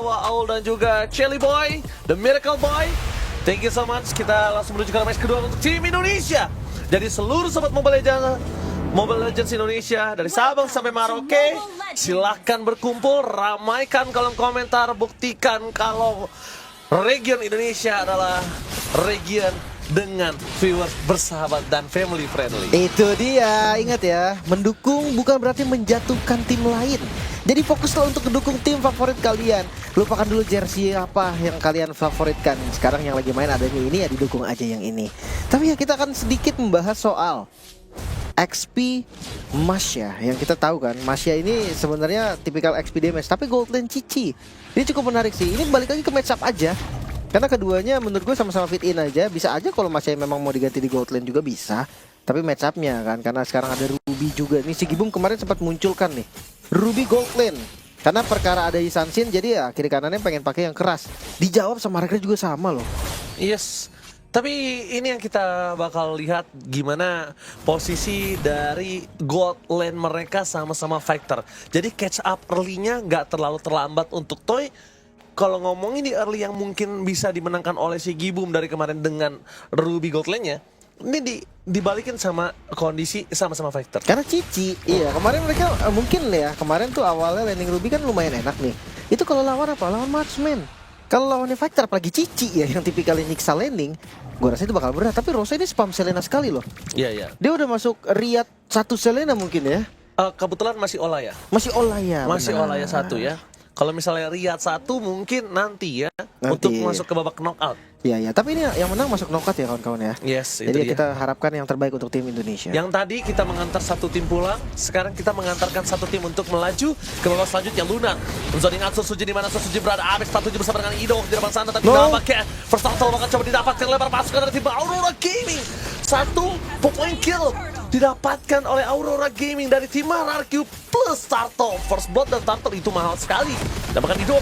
Aul dan juga Chelly Boy, The Miracle Boy. Thank you so much. Kita langsung menuju ke match kedua untuk tim Indonesia. Jadi seluruh sobat Mobile Legends Indonesia dari Sabang sampai Merauke, silahkan berkumpul, ramaikan kolom komentar, buktikan kalau region Indonesia adalah region dengan viewers bersahabat dan family friendly. Itu dia, ingat ya, mendukung bukan berarti menjatuhkan tim lain. Jadi fokuslah untuk mendukung tim favorit kalian. Lupakan dulu jersey apa yang kalian favoritkan. Sekarang yang lagi main adanya ini, ya didukung aja yang ini. Tapi ya kita akan sedikit membahas soal XP Masya. Yang kita tahu kan, Masya ini sebenarnya tipikal XP damage, tapi gold lane Cici. Ini cukup menarik sih. Ini balik lagi ke match up aja. Karena keduanya menurut gue sama-sama fit in aja. Bisa aja kalau Masya memang mau diganti di gold lane juga bisa. Tapi match up-nya kan, karena sekarang ada Ruby juga. Nih si Gibum kemarin sempat munculkan nih Ruby gold lane. Karena perkara ada Isansin, jadi ya kiri kanannya pengen pakai yang keras. Dijawab sama Ragnar juga sama loh. Yes. Tapi ini yang kita bakal lihat gimana posisi dari gold lane mereka sama-sama fighter. Jadi catch up early-nya nggak terlalu terlambat untuk Toy. Kalau ngomongin di early yang mungkin bisa dimenangkan oleh si Gibum dari kemarin dengan Ruby gold lane-nya, ini dibalikin sama kondisi sama-sama fighter. Karena Cici, iya kemarin mereka mungkin ya, kemarin tuh awalnya landing Ruby kan lumayan enak nih. Itu kalau lawan apa? Lawan marksman. Kalau lawannya fighter, apalagi Cici ya yang tipikalnya nyiksa landing, gua rasa itu bakal berat. Tapi Rosa ini spam Selena sekali loh. Iya, iya. Dia udah masuk Riyad 1 Selena mungkin ya. Kebetulan masih Olaya. Masih Olaya. Masih benar. Olaya 1 ya. Kalau misalnya Riyad 1 mungkin nanti ya Nanti. untuk masuk ke babak knockout. Iya, iya. Tapi ini yang menang masuk knockout ya kawan-kawan ya. Yes, itu Jadi dia. kita harapkan yang terbaik untuk tim Indonesia. Yang tadi kita mengantar satu tim pulang, sekarang kita mengantarkan satu tim untuk melaju ke babak selanjutnya. Luna menzoning Atsu Suji di mana Suji berada. Apex 47 bersama dengan Ido di depan sana, tapi nampaknya first battle bakal coba didapatkan lebar pasukan dari tim Aurora Gaming. Satu point kill didapatkan oleh Aurora Gaming dari tim RRQ plus Turtle. First blood dan Turtle itu mahal sekali. Dapatkan Ido.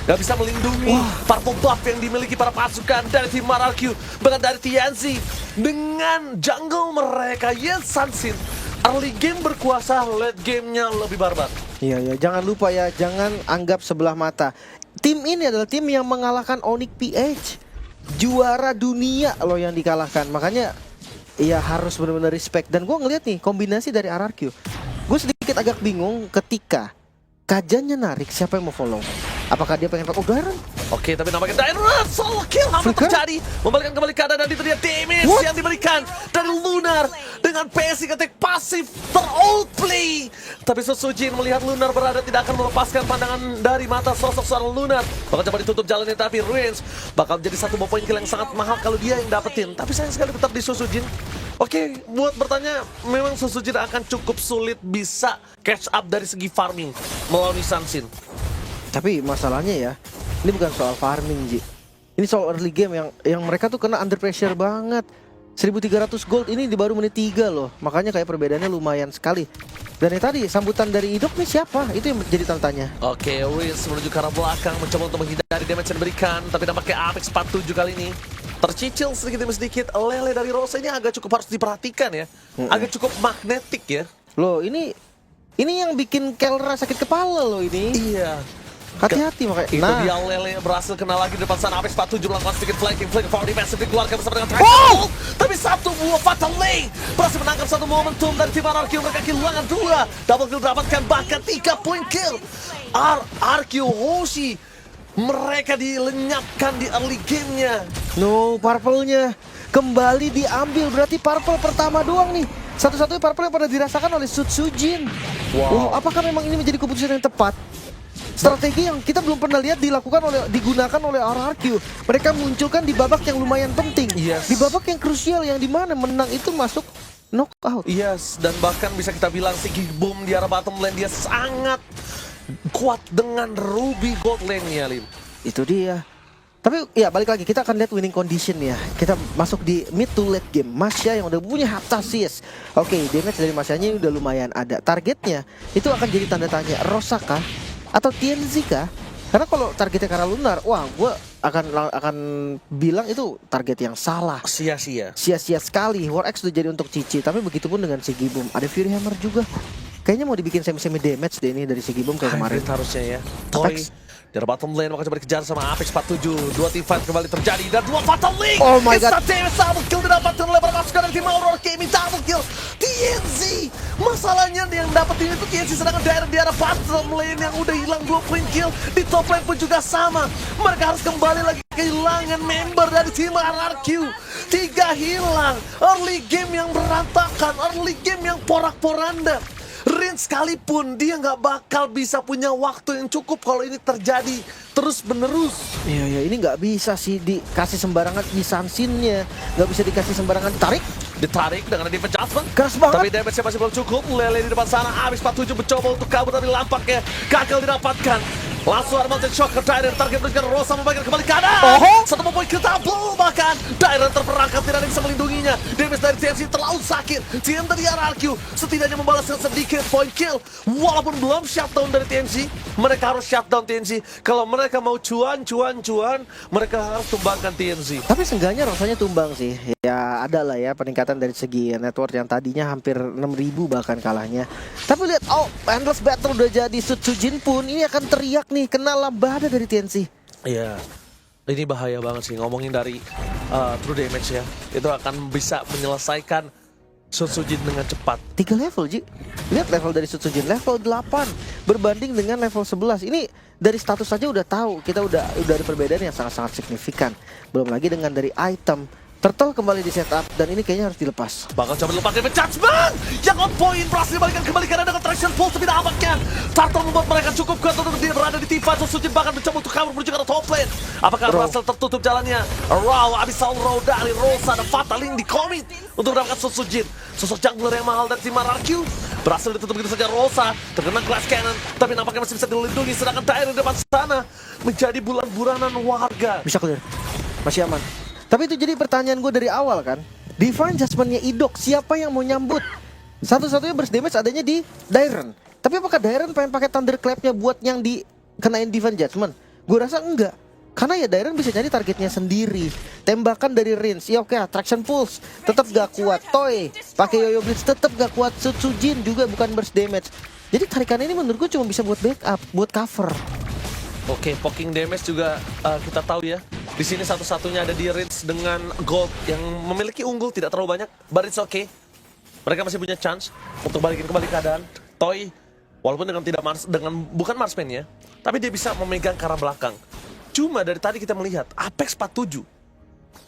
Gak bisa melindungi purple buff yang dimiliki para pasukan dari tim RRQ, bahkan dari TNC. Dengan jungle mereka Yesansin, early game berkuasa, late gamenya lebih barbar. Iya, ya, jangan lupa ya, jangan anggap sebelah mata. Tim ini adalah tim yang mengalahkan Onyx PH, juara dunia loh yang dikalahkan. Makanya ya harus benar-benar respect. Dan gue ngeliat nih kombinasi dari RRQ, gue sedikit agak bingung ketika Kajannya narik, siapa yang mau follow? Apakah dia pengen pakai Garen? Oke, tapi nampaknya Dynamite solo kill hampir Flicker? terjadi. Membalikkan kembali keadaan dan itu dia damage yang diberikan dari Lunar dengan passing attack pasif ter-outplay. Tapi Susujin melihat Lunar berada tidak akan melepaskan pandangan dari mata sosok seorang Lunar. Bakal coba ditutup jalannya, tapi Ruins bakal jadi satu point kill yang sangat mahal kalau dia yang dapetin. Tapi sayang sekali tetap di Susujin. Oke, buat bertanya, memang Susujin akan cukup sulit bisa catch up dari segi farming melawan Isansin. Tapi masalahnya ya, ini bukan soal farming, Ji. Ini soal early game yang mereka tuh kena under pressure banget. 1300 gold ini di baru menit 3 loh. Makanya kayak perbedaannya lumayan sekali. Dan yang tadi sambutan dari Idok nih siapa? Itu yang jadi tanda tanya. Oke, Ruins menuju ke arah belakang, mencoba untuk menghindari damage yang diberikan. Tapi nampaknya Apex 47 kali ini tercicil sedikit demi sedikit. Lele dari Rosa ini agak cukup harus diperhatikan ya. Agak cukup magnetik ya. Loh, ini yang bikin Kelra sakit kepala loh ini. Iya. Hati-hati makanya. Itu dia Lele berhasil kena lagi di depan sana. Apex 47 melakukan sedikit flanking for defensive dikeluarkan bersama dengan Triangle. Tapi satu buah Fatal Lane berhasil menangkap satu momentum dari tim RRQ. Mereka kehilangan 2. Double kill dapatkan bahkan 3 point kill. RRQ Hoshi mereka dilenyapkan di early gamenya. No, purple-nya kembali diambil. Berarti purple pertama doang nih. Satu-satunya purple yang pernah dirasakan oleh Sutsujin. Wow, apakah memang ini menjadi keputusan yang tepat? Strategi yang kita belum pernah lihat digunakan oleh RRQ. Mereka munculkan di babak yang lumayan penting. Yes. Di babak yang krusial yang dimana menang itu masuk knockout. Yes, dan bahkan bisa kita bilang si Gibum di arah bottom lane dia sangat kuat dengan Ruby gold lane-nya, Lim. Itu dia. Tapi ya balik lagi, kita akan lihat winning condition ya. Kita masuk di mid to late game. Masya yang udah punya Heptasis. Oke, damage dari Masyanya udah lumayan ada. Targetnya itu akan jadi tanda tanya. Rosa kah? Atau TNZ kah? Karena kalau targetnya karena Lunar, wah gue akan bilang itu target yang salah. Sia-sia. Sia-sia sekali. War X udah jadi untuk Cici. Tapi begitupun dengan si Gibum. Ada Fury Hammer juga. Kayaknya mau dibikin semi-semi damage deh ini dari si Gibum kayak kemarin. Harusnya ya. Toy Dari bottom lane maka coba dikejar sama Apex 47. Dua team fight kembali terjadi dan dua fatal link. Oh my god. Double kill didapatkan oleh para pasukan dari tim Aurora Gaming. Double kill TNC. Masalahnya yang dapat ini itu TNC, sedangkan daerah di arah bottom lane yang udah hilang 2 poin kill. Di top lane pun juga sama. Mereka harus kembali lagi kehilangan member dari tim RRQ. 3 hilang. Early game yang berantakan, early game yang porak-poranda. Rin sekalipun dia nggak bakal bisa punya waktu yang cukup kalau ini terjadi terus menerus. Iya, ini nggak bisa sih dikasih sembarangan di Sansinnya, nggak bisa dikasih sembarangan Ditarik dengan defense adjustment. Keras banget. Tapi damage-nya masih belum cukup. Lele di depan sana. Apex 47 mencoba untuk kabur dari lampaknya. Gagal didapatkan. Langsung ada Mountain Shock ke Dairen. Target menunjukkan Rosa membagikan kembali kanan. Satu poin ke double bahkan. Dairen terperangkap, tidak ada yang bisa melindunginya. Damage dari TNC terlalu sakit. TM dari RRQ setidaknya membalaskan sedikit point kill. Walaupun belum shutdown dari TNC, mereka harus shutdown TNC. Kalau mereka mau cuan, mereka harus tumbangkan TNC. Tapi seenggaknya rasanya tumbang sih. Ya ada lah ya peningkatan dari segi network yang tadinya hampir 6.000 bahkan kalahnya. Tapi lihat, Endless Battle udah jadi. Sutsujin pun ini akan teriak nih, kena lambada dari TNC. Iya, ini bahaya banget sih ngomongin dari true damage ya. Itu akan bisa menyelesaikan Sutsujin dengan cepat. 3 level, Ji. Lihat level dari Sutsujin, level 8 berbanding dengan level 11. Ini dari status saja udah tahu, kita udah ada perbedaan yang sangat-sangat signifikan. Belum lagi dengan dari item. Turtle kembali di setup dan ini kayaknya harus dilepas. Bakal coba dilepas dari Judgment yang on point, berhasil dibalikan kembali karena dengan traction pulse tapi dapatkan. Turtle membuat mereka cukup kuat untuk dia berada di T5. Sutsujin bahkan mencoba untuk kabur menuju ke arah top lane. Apakah Russell tertutup jalannya? Raw, Abyssal Raw dari Rosa dan Fataling di commit untuk mendapatkan Sutsujin. Sosok jungler yang mahal dari tim RRQ berhasil ditutup begitu saja. Rosa terkena glass cannon tapi nampaknya masih bisa dilindungi, sedangkan Dairen di depan sana menjadi bulan-bulanan warga. Bisa clear, masih aman. Tapi itu jadi pertanyaan gue dari awal kan, Divine Judgment-nya Idok, siapa yang mau nyambut? Satu-satunya burst damage adanya di Dairen. Tapi apakah Dairen pengen pakai Thunderclap-nya buat yang dikenain Divine Judgment? Gue rasa enggak. Karena ya Dairen bisa nyari targetnya sendiri. Tembakan dari Rins, ya oke, Traction Pulse tetap gak kuat. Toy pakai Yoyo Blitz tetap gak kuat. Sutsujin juga bukan burst damage. Jadi tarikan ini menurut gue cuma bisa buat backup, buat cover. Oke, poking damage juga kita tahu ya. Di sini satu-satunya ada di Rins dengan gold yang memiliki unggul tidak terlalu banyak. But it's okay. Mereka masih punya chance untuk balikin kembali keadaan. Toy, walaupun bukan marksman ya, tapi dia bisa memegang ke arah belakang. Cuma dari tadi kita melihat Apex 47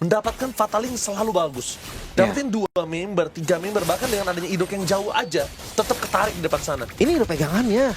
mendapatkan Fataling selalu bagus. Dapetin 2 member, 3 member, bahkan dengan adanya Idok yang jauh aja tetap ketarik di depan sana. Ini udah pegangannya.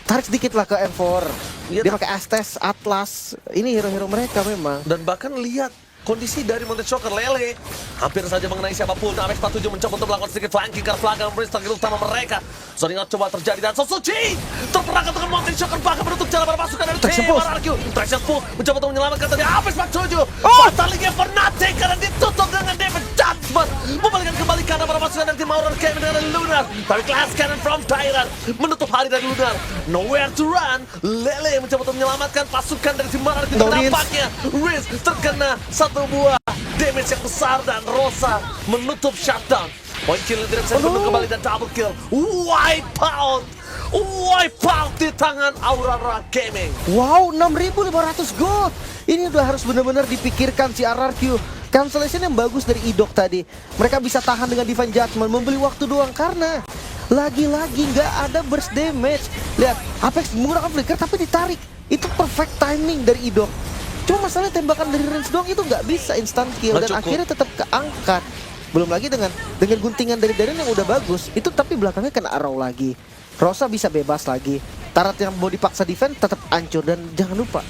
Tarik sedikit lah ke M4. Ya, dia pakai Aztec, Atlas. Ini hero-hero mereka memang. Dan bahkan lihat kondisi dari Mountain Shocker Lele hampir saja mengenai siapapun. Apex 47 mencoba untuk melakukan sedikit flanking ke belakang Prince target utama mereka. Zoning out coba terjadi dan Sutsujin terperangkap dengan Mountain Shocker bahkan menutup jalan para pasukan dari tim RRQ. Traction Pull mencoba untuk menyelamatkan tadi Apex 47. Fatalingnya Fnatic karena ditutup dengan David Judgment. Membalikan kembali karena para pasukan dari tim Aurora Gaming dengan Lunar. Tapi Glass Cannon from Dairen menutup hari dari Lunar. Nowhere to run. Lele mencoba untuk menyelamatkan pasukan dari tim RRQ. Nampaknya Riz terkena satu buah damage yang besar dan Rosa menutup shutdown. Point kill tidak bisa kembali dan double kill. Wipe out di tangan Aurora Gaming. Wow, 6.500 gold. Ini udah harus benar-benar dipikirkan si RRQ. Cancellation yang bagus dari Idok tadi. Mereka bisa tahan dengan Divine Judgment, membeli waktu doang karena lagi-lagi nggak ada burst damage. Lihat, Apex menggunakan flicker tapi ditarik. Itu perfect timing dari Idok. Cuma masalahnya tembakan dari range doang itu nggak bisa instant kill dan akhirnya tetap keangkat. Belum lagi dengan guntingan dari Dairen yang udah bagus, itu tapi belakangnya kena arrow lagi. Rosa bisa bebas lagi. Tarat yang mau dipaksa defense tetap hancur dan jangan lupa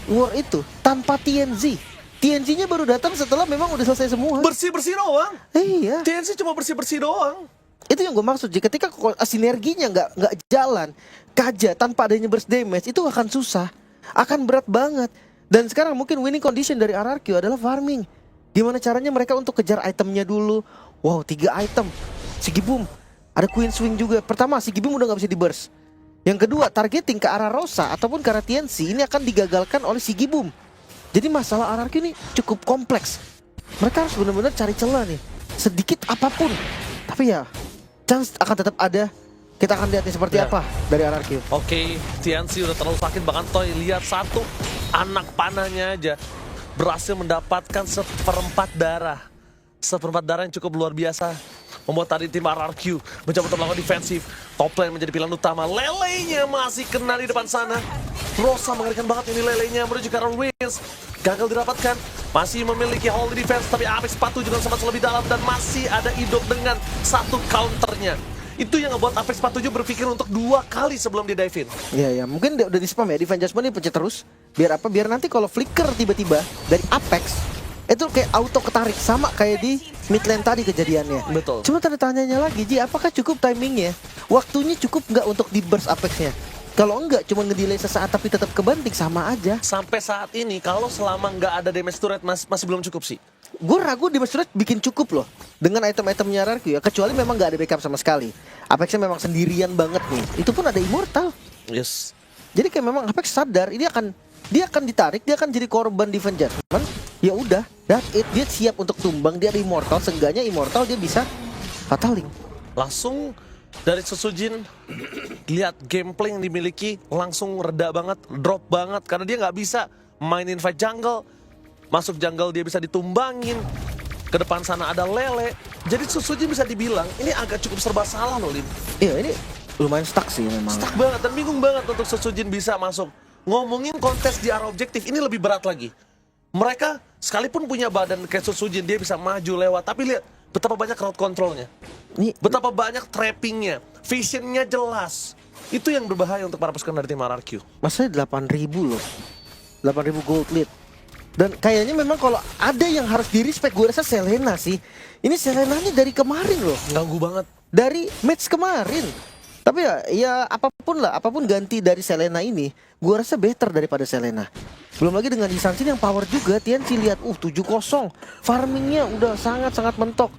war itu tanpa TNZ. TNZ-nya baru datang setelah memang udah selesai semua. Bersih-bersih doang. Iya. TNZ cuma bersih-bersih doang. Itu yang gue maksud. Ketika sinerginya nggak jalan, Kaja tanpa adanya burst damage itu akan susah, akan berat banget. Dan sekarang mungkin winning condition dari RRQ adalah farming. Gimana caranya mereka untuk kejar itemnya dulu. Wow, 3 item. Sigibum. Ada Queen Swing juga. Pertama, Sigibum udah gak bisa di-burst. Yang kedua, targeting ke arah Rosa ataupun ke arah TNC ini akan digagalkan oleh Sigibum. Jadi masalah RRQ ini cukup kompleks. Mereka harus benar-benar cari celah nih. Sedikit apapun. Tapi ya, chance akan tetap ada. Kita akan lihat nih seperti Ya. apa dari RRQ. Oke, TNC udah terlalu sakit, bahkan Toy lihat satu anak panahnya aja berhasil mendapatkan seperempat darah. Seperempat darah yang cukup luar biasa. Membuat tadi tim RRQ mencoba untuk melakukan defensif. Top lane menjadi pilihan utama. Lelenya masih kena di depan sana. Rosa mengerikan banget ini lelenya menuju ke arah Wins. Gagal didapatkan. Masih memiliki hold defense, tapi Apex 47 juga sempat lebih dalam dan masih ada Idok dengan satu counternya. Itu yang ngebuat Apex 47 berpikir untuk 2 kali sebelum dia dive in. Iya, mungkin dia udah di spam ya, Divine Judgment ini pencet terus. Biar apa? Biar nanti kalau flicker tiba-tiba dari Apex, itu kayak auto ketarik, sama kayak di mid lane tadi kejadiannya. Betul. Cuma tanda tanyanya lagi, Ji, apakah cukup timingnya? Waktunya cukup nggak untuk di burst Apexnya? Kalau enggak, cuma ngedelay sesaat tapi tetap kebanting, sama aja. Sampai saat ini, kalau selama nggak ada damage turret masih belum cukup sih. Gue ragu di Turret bikin cukup loh dengan item-itemnya RRQ ya, kecuali memang nggak ada backup sama sekali. Apexnya memang sendirian banget nih. Itu pun ada Immortal. Yes. Jadi kayak memang Apex sadar ini dia akan ditarik, dia akan jadi korban Divine Judgment. Ya udah, that's it. Dia siap untuk tumbang, dia ada Immortal, seenggaknya Immortal dia bisa fataling. Langsung dari Susujin, lihat gameplay yang dimiliki langsung reda banget, drop banget. Karena dia nggak bisa mainin fight jungle. Masuk jungle dia bisa ditumbangin. Ke depan sana ada Lele. Jadi Susujin bisa dibilang ini agak cukup serba salah loh, Lim. Iya, ini lumayan stuck sih memang. Stuck banget dan bingung banget untuk Susujin bisa masuk. Ngomongin kontes di arah objektif, ini lebih berat lagi. Mereka sekalipun punya badan kayak Susujin, dia bisa maju lewat. Tapi lihat betapa banyak crowd controlnya. Betapa banyak trappingnya. Visionnya jelas. Itu yang berbahaya untuk para pasukan dari tim RRQ. Masanya 8.000 loh. 8.000 gold lead. Dan kayaknya memang kalau ada yang harus di-respect, gue rasa Selena sih. Ini Selenanya dari kemarin loh. Ganggu banget. Dari match kemarin. Tapi ya apapun lah, apapun ganti dari Selena ini, gue rasa better daripada Selena. Belum lagi dengan Lisansin yang power juga. TNC lihat 7-0. Farmingnya udah sangat-sangat mentok.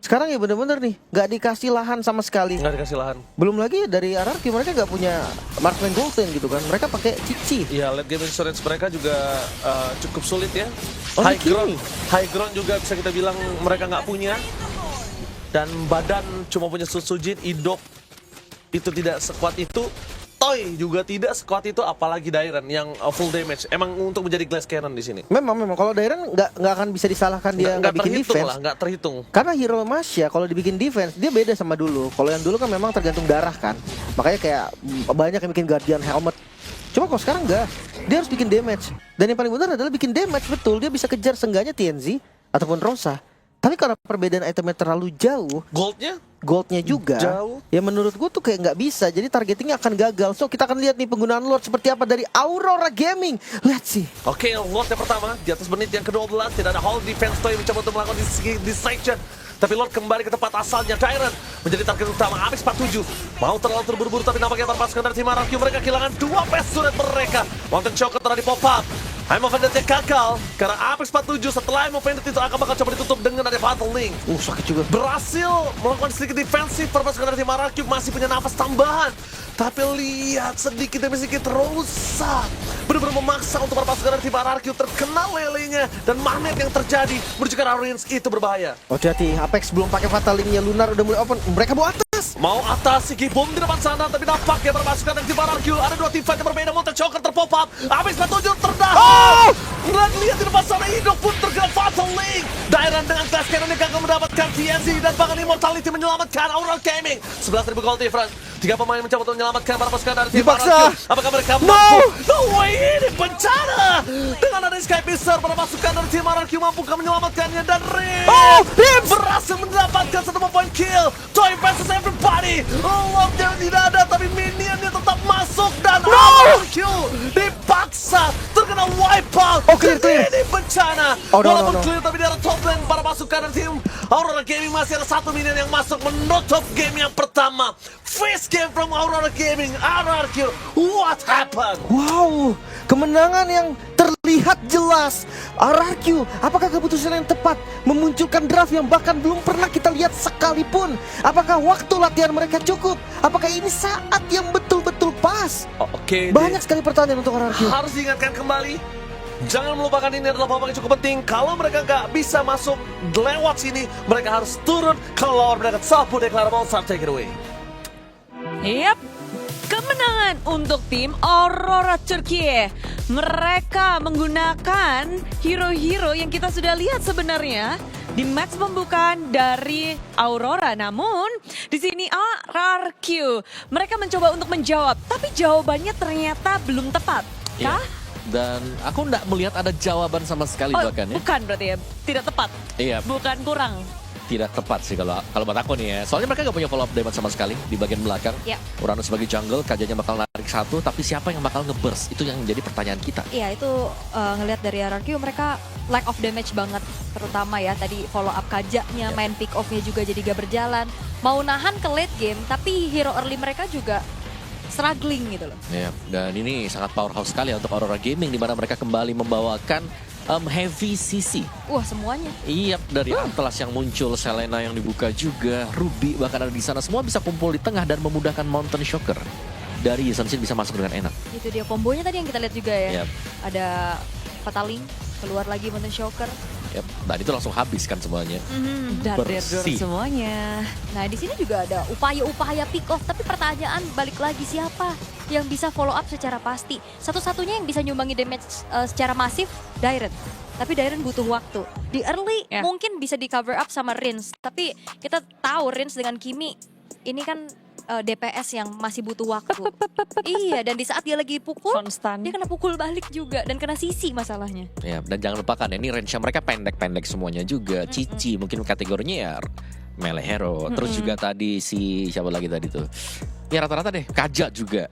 Sekarang ya bener-bener nih gak dikasih lahan sama sekali. Nggak dikasih lahan. Belum lagi dari RRQ mereka gak punya marksman golden gitu kan. Mereka pakai Cici. Iya, late game insurance mereka juga cukup sulit ya. Oh, High ground juga bisa kita bilang mereka nggak punya. Dan badan cuma punya Susujin, Idok itu tidak sekuat itu. Toy juga tidak sekuat itu, apalagi Dairen yang full damage. Emang untuk menjadi glass cannon di sini. Memang kalau Dairen nggak akan bisa disalahkan dia nggak bikin defense. Nggak terhitung. Karena hero Masya kalau dibikin defense dia beda sama dulu. Kalau yang dulu kan memang tergantung darah kan. Makanya kayak banyak yang bikin Guardian Helmet. Cuma kalau sekarang nggak, dia harus bikin damage. Dan yang paling benar adalah bikin damage, betul. Dia bisa kejar seenggaknya TNZ ataupun Rosa. Tapi karena perbedaan itemnya terlalu jauh, goldnya juga jauh. Ya menurut gue tuh kayak nggak bisa. Jadi targetingnya akan gagal. So kita akan lihat nih penggunaan Lord seperti apa dari Aurora Gaming. Let's see. Oke, Lord yang pertama di atas menit yang ke-12. Tidak ada hold defense. Toy mencoba untuk melakukan dissection. Tapi Lord kembali ke tempat asalnya. Dairen menjadi target utama. Apex 47 mau terlalu terburu-buru, tapi nampaknya para pasukan dari tim RRQ mereka kehilangan 2 best turret mereka. Mountain Choker telah di pop up. I'm Offended-nya gagal karena Apex 47 setelah I'm Offended itu akan bakal coba ditutup dengan ada Fatal Link. Sakit juga. Berhasil melakukan sedikit defensif, para pasukan dari tim RRQ masih punya nafas tambahan. Tapi lihat sedikit demi sedikit rusak. Benar-benar memaksa untuk para pasukan dari tim RRQ terkena lelenya. Dan magnet yang terjadi menuju ke arah Rins itu berbahaya. Hati-hati, Apex belum pakai Fatal Link-nya, Lunar udah mulai open. Mereka bawa atas. Mau atas, Sigi Boom di depan sana, tapi nampaknya para pasukan dari tim RRQ ada 2 team fight yang berbeda. Mountain Choker terpop up, Apex 47 terdahulu. Dan lihat di depan sana, Idok pun terkena Fatal Link. Dairen dengan Glass Cannon yang gagal mendapatkan TNZ dan bahkan Immortality menyelamatkan Aurora Gaming. 11.000 gold difference. 3 pemain mencoba untuk menyelamatkan para pasukan dari tim RRQ. Apakah mereka mampu? No way, ini bencana. Dengan ada Sky Pisser, para pasukan dari tim RRQ mampukah menyelamatkannya dan Rims berhasil mendapatkan 1 point kill. Toy versus everybody. Lordnya tidak ada, tapi minionnya tetap masuk dan RRQ dipaksa terkena wipeout. Clear. Ini bencana. No. Walaupun clear, tapi di arah top lane para pasukan dari tim Aurora Gaming masih ada 1 minion yang masuk menutup game yang pertama. Face game from Aurora Gaming, RRQ. What happened? Wow, kemenangan yang terlihat jelas. RRQ, apakah keputusan yang tepat memunculkan draft yang bahkan belum pernah kita lihat sekalipun? Apakah waktu latihan mereka cukup? Apakah ini saat yang betul-betul pas? Oke, Banyak sekali pertanyaan untuk RRQ. harus diingatkan kembali. Jangan melupakan ini adalah babak yang cukup penting. Kalau mereka nggak bisa masuk lewat sini, mereka harus turun. Kalau mereka sapu deklarasi, take it away. Yap, kemenangan untuk tim Aurora Turki. Mereka menggunakan hero-hero yang kita sudah lihat sebenarnya di match pembukaan dari Aurora. Namun di sini RRQ mereka mencoba untuk menjawab, tapi jawabannya ternyata belum tepat. Iya. Kah? Dan aku nggak melihat ada jawaban sama sekali bahkan ya. Bukan berarti ya, tidak tepat. Iya, Bukan kurang. tidak tepat sih kalau buat aku nih ya. Soalnya mereka nggak punya follow up damage sama sekali di bagian belakang. Ya. Uranus sebagai jungle, Kajanya bakal narik satu, tapi siapa yang bakal nge-burst? Itu yang jadi pertanyaan kita. Iya itu ngelihat dari RRQ mereka lack of damage banget, terutama ya tadi follow up kajanya, main pick off-nya juga jadi gak berjalan. Mau nahan ke late game tapi hero early mereka juga struggling gitu loh. Ya, dan ini sangat powerhouse sekali untuk Aurora Gaming di mana mereka kembali membawakan heavy CC. Wah semuanya. Iya, dari Atlas yang muncul, Selena yang dibuka juga, Ruby bahkan ada di sana. Semua bisa kumpul di tengah dan memudahkan Mountain Shocker. Dari Sun Shin bisa masuk dengan enak. Itu dia kombonya tadi yang kita lihat juga ya. Yap. Ada Fataling, keluar lagi Mountain Shocker. Yap, dan itu langsung habis kan semuanya. Darder Bersih. semuanya. Nah di sini juga ada upaya-upaya pick off, tapi pertanyaan balik lagi siapa yang bisa follow up secara pasti. Satu-satunya yang bisa nyumbangi damage secara masif, Dairen. Tapi Dairen butuh waktu. Di early Ya. mungkin bisa di cover up sama Rins. Tapi kita tahu Rins dengan Kimi ini kan DPS yang masih butuh waktu. Iya, dan di saat dia lagi pukul, Konstan. dia kena pukul balik juga dan kena sisi masalahnya. Ya, dan jangan lupakan ya, ini range mereka pendek-pendek semuanya juga. Cici mungkin kategorinya ya melee hero. Terus juga tadi si siapa lagi tadi tuh? Ya rata-rata deh, Kaja juga.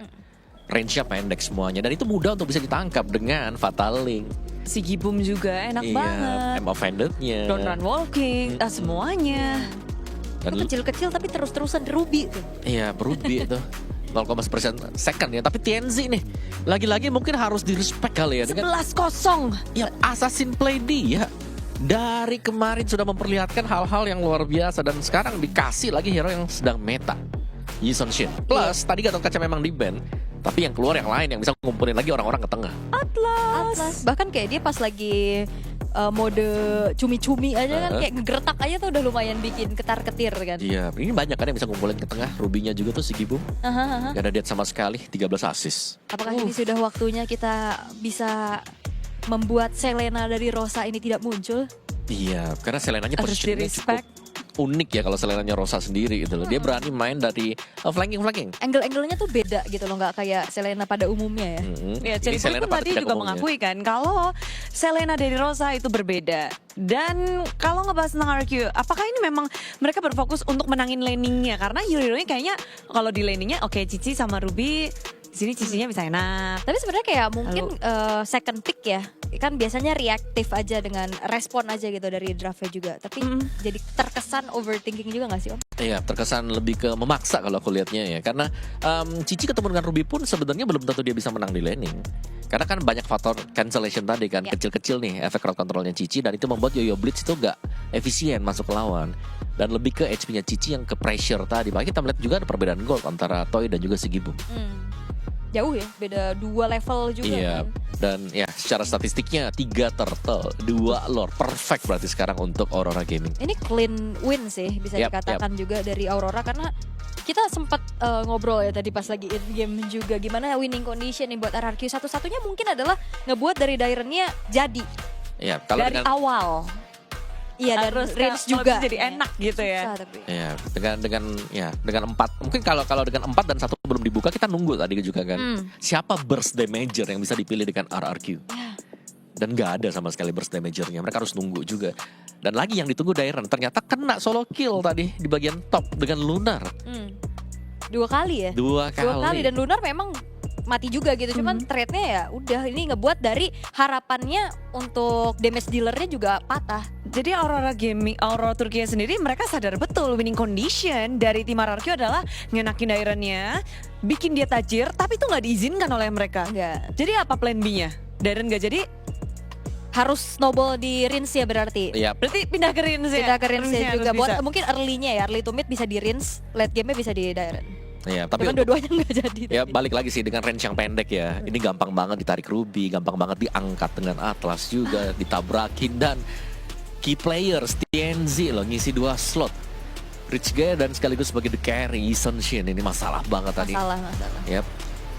Range-nya pendek semuanya dan itu mudah untuk bisa ditangkap dengan Fataling. Si Gibum juga enak banget. M offended-nya. Don't run walking, semuanya. Dan Itu kecil-kecil tapi terus-terusan Ruby tuh. iya, Ruby itu 0,1% second ya. Tapi TNZ nih, lagi-lagi mungkin harus di-respect kali ya. Dengan 11-0. ya, Assassin play dia. Dari kemarin sudah memperlihatkan hal-hal yang luar biasa. Dan sekarang dikasih lagi hero yang sedang meta. Yi Sun Shin. Plus, tadi Gatot Kaca memang di-ban. Tapi yang keluar yang lain yang bisa ngumpulin lagi orang-orang ke tengah. Atlas. Bahkan kayak dia pas lagi mode cumi-cumi aja kan kayak ngegertak aja tuh udah lumayan bikin ketar-ketir kan. Iya, ini banyak kan yang bisa ngumpulin ke tengah. Rubinya juga tuh si Gibum. Gak ada dead sama sekali, 13 assist. Apakah ini sudah waktunya kita bisa membuat Selena dari Rosa ini tidak muncul? Iya, karena Selenanya Harus positioningnya cukup di-respect. unik ya kalau Selenanya Rosa sendiri gitu loh. Dia berani main dari flanking. Angle-anglenya tuh beda gitu loh, nggak kayak Selena pada umumnya ya. Ya, Ini Cherry Selena pun patut tadi tidak juga umumnya. mengakui kan kalau Selena dari Rosa itu berbeda. Dan kalau ngebahas tentang RQ, apakah ini memang mereka berfokus untuk menangin laningnya? Karena hero-heronya kayaknya kalau di laningnya oke, Cici sama Ruby, di sini Cicinya bisa enak. Tapi sebenarnya kayak mungkin second pick ya, kan biasanya reaktif aja dengan respon aja gitu dari draftnya juga. Tapi jadi terkesan overthinking juga gak sih Om? Iya, terkesan lebih ke memaksa kalau aku lihatnya ya. Karena Cici ketemu dengan Ruby pun sebenarnya belum tentu dia bisa menang di laning. Karena kan banyak faktor cancellation tadi kan, kecil-kecil nih efek crowd controlnya Cici. Dan itu membuat Yoyo Blitz itu gak efisien masuk ke lawan. Dan lebih ke HP-nya Cici yang ke pressure tadi. Makanya kita melihat juga ada perbedaan gold antara Toy dan juga si Gibum. Jauh ya, beda 2 level juga Iya, kan. dan ya secara statistiknya 3 turtle, 2 lord. Perfect berarti sekarang untuk Aurora Gaming. Ini clean win sih bisa Yap, dikatakan juga dari Aurora, karena kita sempat ngobrol ya tadi pas lagi in game juga gimana winning condition nih buat RRQ. Satu-satunya mungkin adalah ngebuat dari Dairennya jadi Iya, kalau dari dengan awal. Iya, dan Harus range kalau juga bisa jadi enak gitu ya. Susah, tapi. ya dengan 4. Mungkin kalau dengan 4 dan 1 belum dibuka kita nunggu tadi juga kan. Siapa burst damager yang bisa dipilih dengan RRQ? Dan gak ada sama sekali burst damagernya. Mereka harus nunggu juga. Dan lagi yang ditunggu Dairen ternyata kena solo kill tadi di bagian top dengan Lunar. 2 kali ya? 2 kali. 2 kali dan Lunar memang mati juga gitu. Cuman trade-nya ya udah ini ngebuat dari harapannya untuk damage dealernya juga patah. Jadi Aurora Turki sendiri mereka sadar betul winning condition dari tim RRQ adalah ngenakin Dairennya, bikin dia tajir, tapi itu nggak diizinkan oleh mereka. Enggak. Jadi apa plan B-nya? Dairen nggak jadi, Harus snowball di Rins ya berarti. Iya. berarti pindah ke Rins ya? Pindah ke Rins Rinsnya ya juga. harus Buat bisa. mungkin early-nya ya, early to mid bisa di Rins, late game-nya bisa di Dairen. Iya, tapi Cuman untuk- dua-duanya nggak jadi. ya tadi. balik lagi sih dengan range yang pendek ya. Ini gampang banget ditarik Ruby, gampang banget diangkat dengan Atlas juga, ditabrakin dan key players TNZ loh ngisi 2 slot. Rich Guy dan sekaligus sebagai the carry Sun Shin. Ini masalah banget tadi. Masalah. Yap.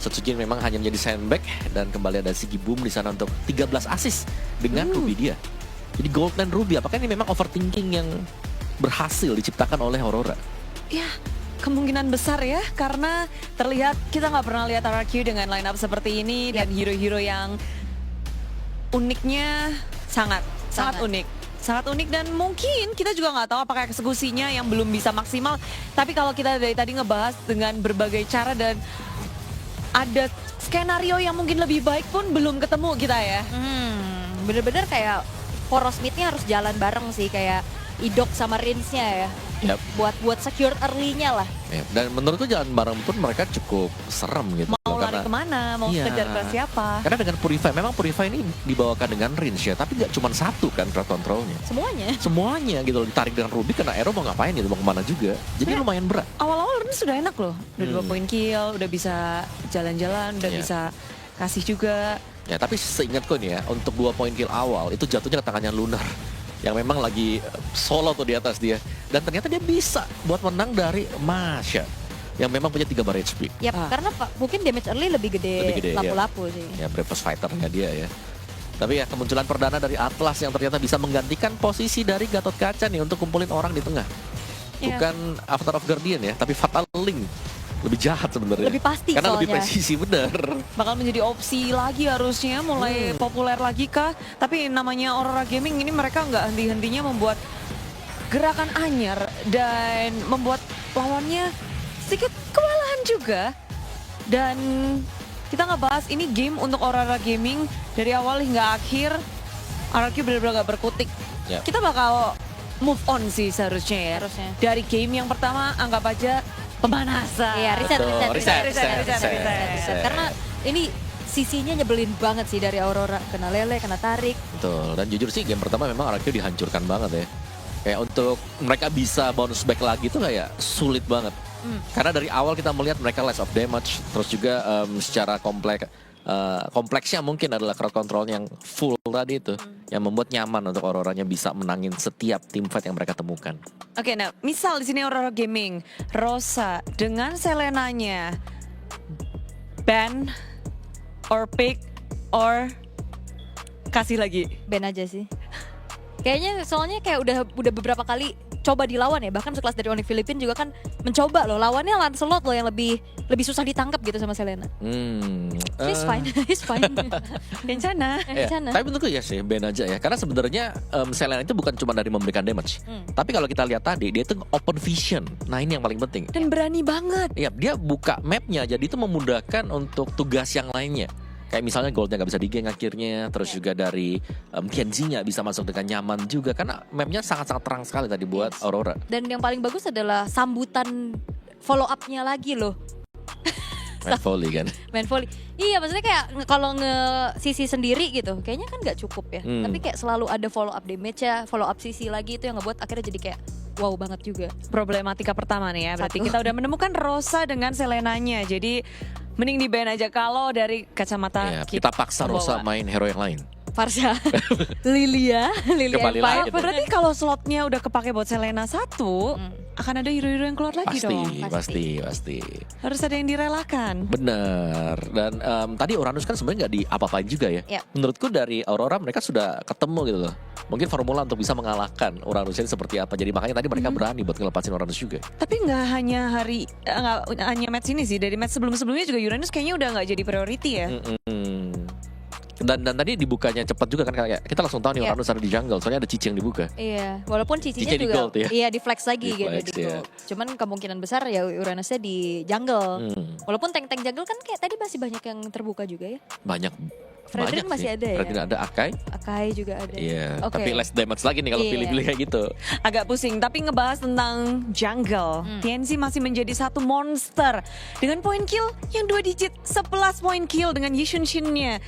Setsujin memang hanya menjadi sandbag dan kembali ada Sigi Boom di sana untuk 13 assist dengan Ruby dia. Jadi Gold dan Ruby, apakah ini memang overthinking yang berhasil diciptakan oleh Aurora? Ya, kemungkinan besar ya, karena terlihat kita nggak pernah lihat RRQ dengan line up seperti ini dan hero-hero yang uniknya sangat unik. Sangat unik dan mungkin kita juga nggak tahu apakah eksekusinya yang belum bisa maksimal. Tapi kalau kita dari tadi ngebahas dengan berbagai cara dan ada skenario yang mungkin lebih baik pun belum ketemu kita ya. Bener-bener kayak poros mid-nya harus jalan bareng sih, kayak Idok sama Rins-nya ya. Yap. Buat secure early-nya lah. Yap. Dan menurutku jalan bareng pun mereka cukup serem gitu. Mau lari kemana, mau Iya. kejar ke siapa. Karena dengan Purify, memang Purify ini dibawakan dengan range ya, tapi nggak cuma satu kan crowd controlnya. Semuanya gitu loh, ditarik dengan Ruby karena Aero mau ngapain gitu, mau kemana juga. Jadi lumayan berat. Awal-awal ini sudah enak loh, udah 2 point kill, udah bisa jalan-jalan, udah Iya. bisa kasih juga. Ya tapi seingatku nih ya, untuk 2 point kill awal itu jatuhnya ke tangannya Lunar. Yang memang lagi solo tuh di atas dia. Dan ternyata dia bisa buat menang dari Masha. Yang memang punya 3 bar HP. Yap, karena mungkin damage early lebih Lebih gede, gede lapu-lapu sih. Ya breakfast fighter-nya dia ya. Tapi ya kemunculan perdana dari Atlas yang ternyata bisa menggantikan posisi dari Gatot Kaca nih untuk kumpulin orang di tengah. Iya. Bukan Avatar of Guardian ya, tapi Fatal Link. Lebih jahat sebenarnya. Lebih pasti karena lebih soalnya. presisi bener. Bakal menjadi opsi lagi harusnya, mulai populer lagi kah? Tapi namanya Aurora Gaming ini mereka nggak henti-hentinya membuat gerakan anyar dan membuat lawannya sedikit kewalahan juga. Dan kita ngebahas ini game untuk Aurora Gaming dari awal hingga akhir. RRQ benar-benar gak berkutik. Yap. Kita bakal move on sih seharusnya ya. Harusnya. Dari game yang pertama anggap aja pemanasan. Iya, Betul, reset. Karena ini sisinya nyebelin banget sih dari Aurora. Kena lele, kena tarik. Betul, dan jujur sih game pertama memang RRQ dihancurkan banget ya. Kayak untuk mereka bisa bounce back lagi tuh kayak sulit banget. Karena dari awal kita melihat mereka less of damage, terus juga secara kompleksnya mungkin adalah crowd control yang full tadi itu. Yang membuat nyaman untuk Auroranya bisa menangin setiap team fight yang mereka temukan. Oke, nah misal di sini Aurora Gaming, Rosa dengan Selenanya, ban, or pick, or kasih lagi. Ben aja sih. Kayaknya soalnya kayak udah beberapa kali coba dilawan ya, bahkan sekelas dari Onyx Philippines juga kan mencoba loh, lawannya Lancelot loh yang lebih susah ditangkap gitu sama Selena. He's fine, he's fine. Kencana. Ya, tapi menurutku ya sih Ben aja ya. Karena sebenarnya Selena itu bukan cuma dari memberikan damage. Tapi kalau kita lihat tadi dia itu open vision. Nah ini yang paling penting. Dan berani banget. Iya, dia buka mapnya, jadi itu memudahkan untuk tugas yang lainnya. Kayak misalnya goldnya nggak bisa digeng akhirnya, terus juga dari Kenzie-nya bisa masuk dengan nyaman juga. Karena mapnya sangat-sangat terang sekali tadi buat Aurora. Dan yang paling bagus adalah sambutan follow up-nya lagi loh. Main volley kan. Main volley. Iya, maksudnya kayak kalau sisi sendiri gitu, kayaknya kan nggak cukup ya. Tapi kayak selalu ada follow up damage ya, follow up sisi lagi itu yang ngebuat akhirnya jadi kayak wow banget juga. Problematika pertama nih ya, berarti Satu. kita udah menemukan Rosa dengan Selenanya. Jadi mending di ban aja kalau dari kacamata Iya, kita paksa Rosa main hero yang lain. Farsha, Lilia Kembali lagi. Empire. Berarti kalau slotnya udah kepake buat Selena 1, akan ada hero-hero yang keluar lagi dong. Pasti. Harus ada yang direlakan. Bener. Dan tadi Uranus kan sebenarnya nggak diapa-apain juga ya. Ya. Menurutku dari Aurora mereka sudah ketemu gitu loh. Mungkin formula untuk bisa mengalahkan Uranus ini seperti apa. Jadi makanya tadi mereka berani buat ngelepasin Uranus juga. Tapi nggak hanya nggak hanya match ini sih, dari match sebelum-sebelumnya juga Uranus kayaknya udah nggak jadi priority ya. Dan tadi dibukanya cepat juga kan, kayak kita langsung tahu nih Iya. Uranus ada di jungle. Soalnya ada Cici yang dibuka. Iya, walaupun cicinya Cicinya di juga gold ya? iya di flex lagi Di gitu flex, di ya. gold. Cuman kemungkinan besar ya Uranusnya di jungle. Walaupun tank-tank jungle kan kayak tadi masih banyak yang terbuka juga ya. Banyak. Fredrin masih sih. ada ya? Fredrin ada, Akai. Akai juga ada. Iya, Oke. tapi less damage lagi nih kalau Iya. pilih-pilih kayak gitu. Agak pusing, tapi ngebahas tentang jungle. TNC masih menjadi satu monster dengan poin kill yang 2 digit, 11 poin kill dengan Yishun Shin-nya.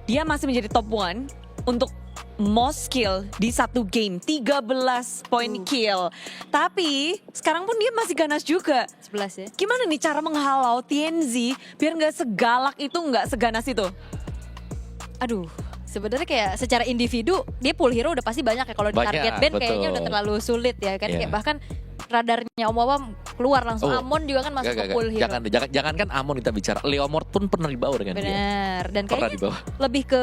Dia masih menjadi top 1 untuk most kill di satu game, 13 poin kill. Tapi sekarang pun dia masih ganas juga. 11 ya. Gimana nih cara menghalau TNZ biar nggak segalak itu, nggak seganas itu? Aduh, sebenarnya kayak secara individu dia full hero udah pasti banyak ya. Kalau di Banyak, target ban kayaknya betul. udah terlalu sulit ya kan. Iya. Kayak bahkan radarnya Om Wawam keluar langsung. Oh. Amon juga kan masuk ke pool hero. Jangan kan Amon kita bicara. Leomord pun pernah dibawa dengan dia. Bener. Dan Pernah kayaknya dibawa. lebih ke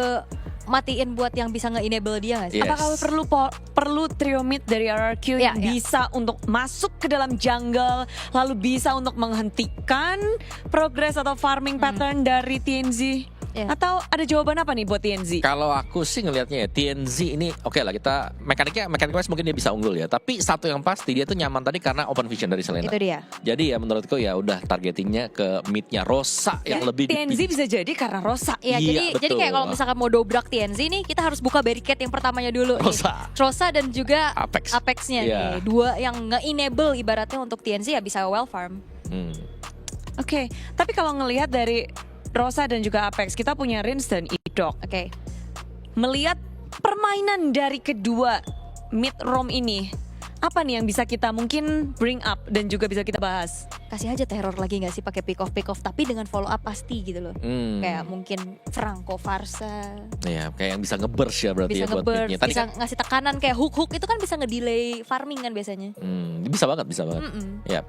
matiin buat yang bisa nge-enable dia gak sih? Yes. Apakah perlu trio mid dari RRQ yang Ya. bisa untuk masuk ke dalam jungle, lalu bisa untuk menghentikan progres atau farming pattern dari TNZ? Ya. Atau ada jawaban apa nih buat TNZ? Kalau aku sih ngelihatnya ya TNZ ini oke lah, kita mekaniknya mungkin dia bisa unggul ya. Tapi satu yang pasti dia tuh nyaman tadi karena open vision dari Selena. Itu dia. Jadi ya menurutku ya udah targetingnya ke midnya Rosa yang lebih TNZ bisa jadi karena Rosa. Iya, Iya, jadi kayak betul. kalau misalkan mau dobrak TNZ nih, kita harus buka barricade yang pertamanya dulu Rosa. nih. Rosa dan juga Apex. Apexnya Iya. nih. Dua yang nge-enable ibaratnya untuk TNZ ya bisa well farm. Oke, tapi kalau ngelihat dari Rosa dan juga Apex, kita punya Rins dan Idok. Oke. Melihat permainan dari kedua mid roam ini, apa nih yang bisa kita mungkin bring up dan juga bisa kita bahas? Kasih aja teror lagi gak sih pakai pick off tapi dengan follow up pasti gitu loh. Kayak mungkin Franco Farsa Ya kayak yang bisa nge-burst ya berarti bisa ya buat nge-burst, midnya. Tadi bisa kan ngasih tekanan kayak hook itu kan bisa ngedelay farming kan biasanya. bisa banget. Ya.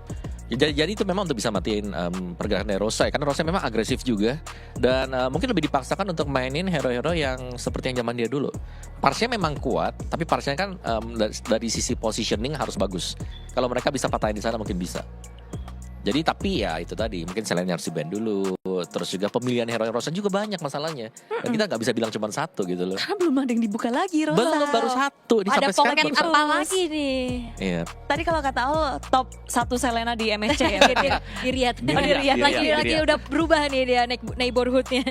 Jadi itu memang untuk bisa matiin pergerakan dari Rosa ya. Karena Rosa memang agresif juga. Dan mungkin lebih dipaksakan untuk mainin hero-hero yang seperti yang zaman dia dulu. Parsnya memang kuat, tapi parsnya kan dari sisi positioning harus bagus. Kalau mereka bisa patahin di sana mungkin bisa. Jadi tapi ya itu tadi, mungkin selain harus di-ban dulu. Terus juga pemilihan hero Rosa juga banyak masalahnya. Dan kita nggak bisa bilang cuma satu gitu loh. Karena belum ada yang dibuka lagi Rosa. Belum, baru satu. Ini Ada sampai sekarang pocket baru satu. apa lagi nih? Iya. Tadi kalau kata Al, top 1 Selena di MSC ya. Diriat. Di Riyadh, Lagi udah berubah nih dia neighborhoodnya.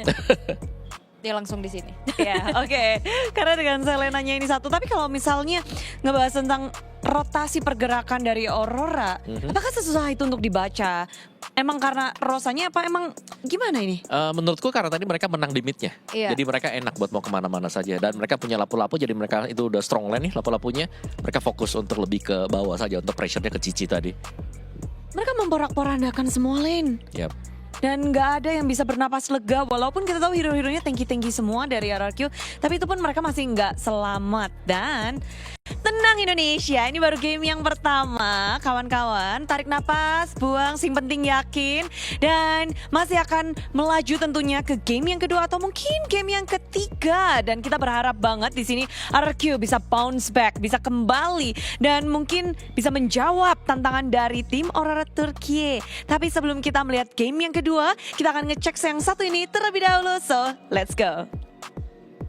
Dia langsung di sini. Ya, oke. Karena dengan Selenanya ini satu. Tapi kalau misalnya ngebahas tentang rotasi pergerakan dari Aurora, apakah sesusah itu untuk dibaca? Emang karena Rosanya apa? Emang gimana ini? Menurutku karena tadi mereka menang di midnya. Iya. Jadi mereka enak buat mau kemana-mana saja. Dan mereka punya lapu-lapu, jadi mereka itu udah strong lane nih lapu-lapunya. Mereka fokus untuk lebih ke bawah saja, untuk pressure-nya ke Cici tadi. Mereka memporak-porandakan semua lane. Yap. Dan nggak ada yang bisa bernapas lega. Walaupun kita tahu hero-heronya tinggi-tinggi semua dari RRQ. Tapi itu pun mereka masih nggak selamat. Dan tenang Indonesia, ini baru game yang pertama. Kawan-kawan, tarik napas, buang, sing penting yakin. Dan masih akan melaju tentunya ke game yang kedua atau mungkin game yang ketiga. Dan kita berharap banget di sini RRQ bisa bounce back, bisa kembali. Dan mungkin bisa menjawab tantangan dari tim Aurora Turkiye. Tapi sebelum kita melihat game yang kedua, kita akan ngecek yang satu ini terlebih dahulu. So, let's go.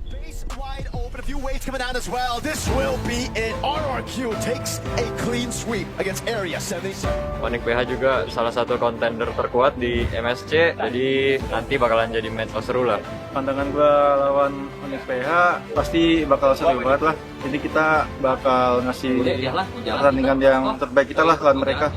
Base wide open, a few waves coming down as well. This will be it. RRQ takes a clean sweep against Area 77. Onyx PH juga salah satu kontender terkuat di MSC, jadi nanti bakalan jadi match seru lah. Pandangan gua lawan Onyx PH pasti bakal seru banget lah. Jadi kita bakal ngasih pertandingan yang terbaik kita lah lawan mereka.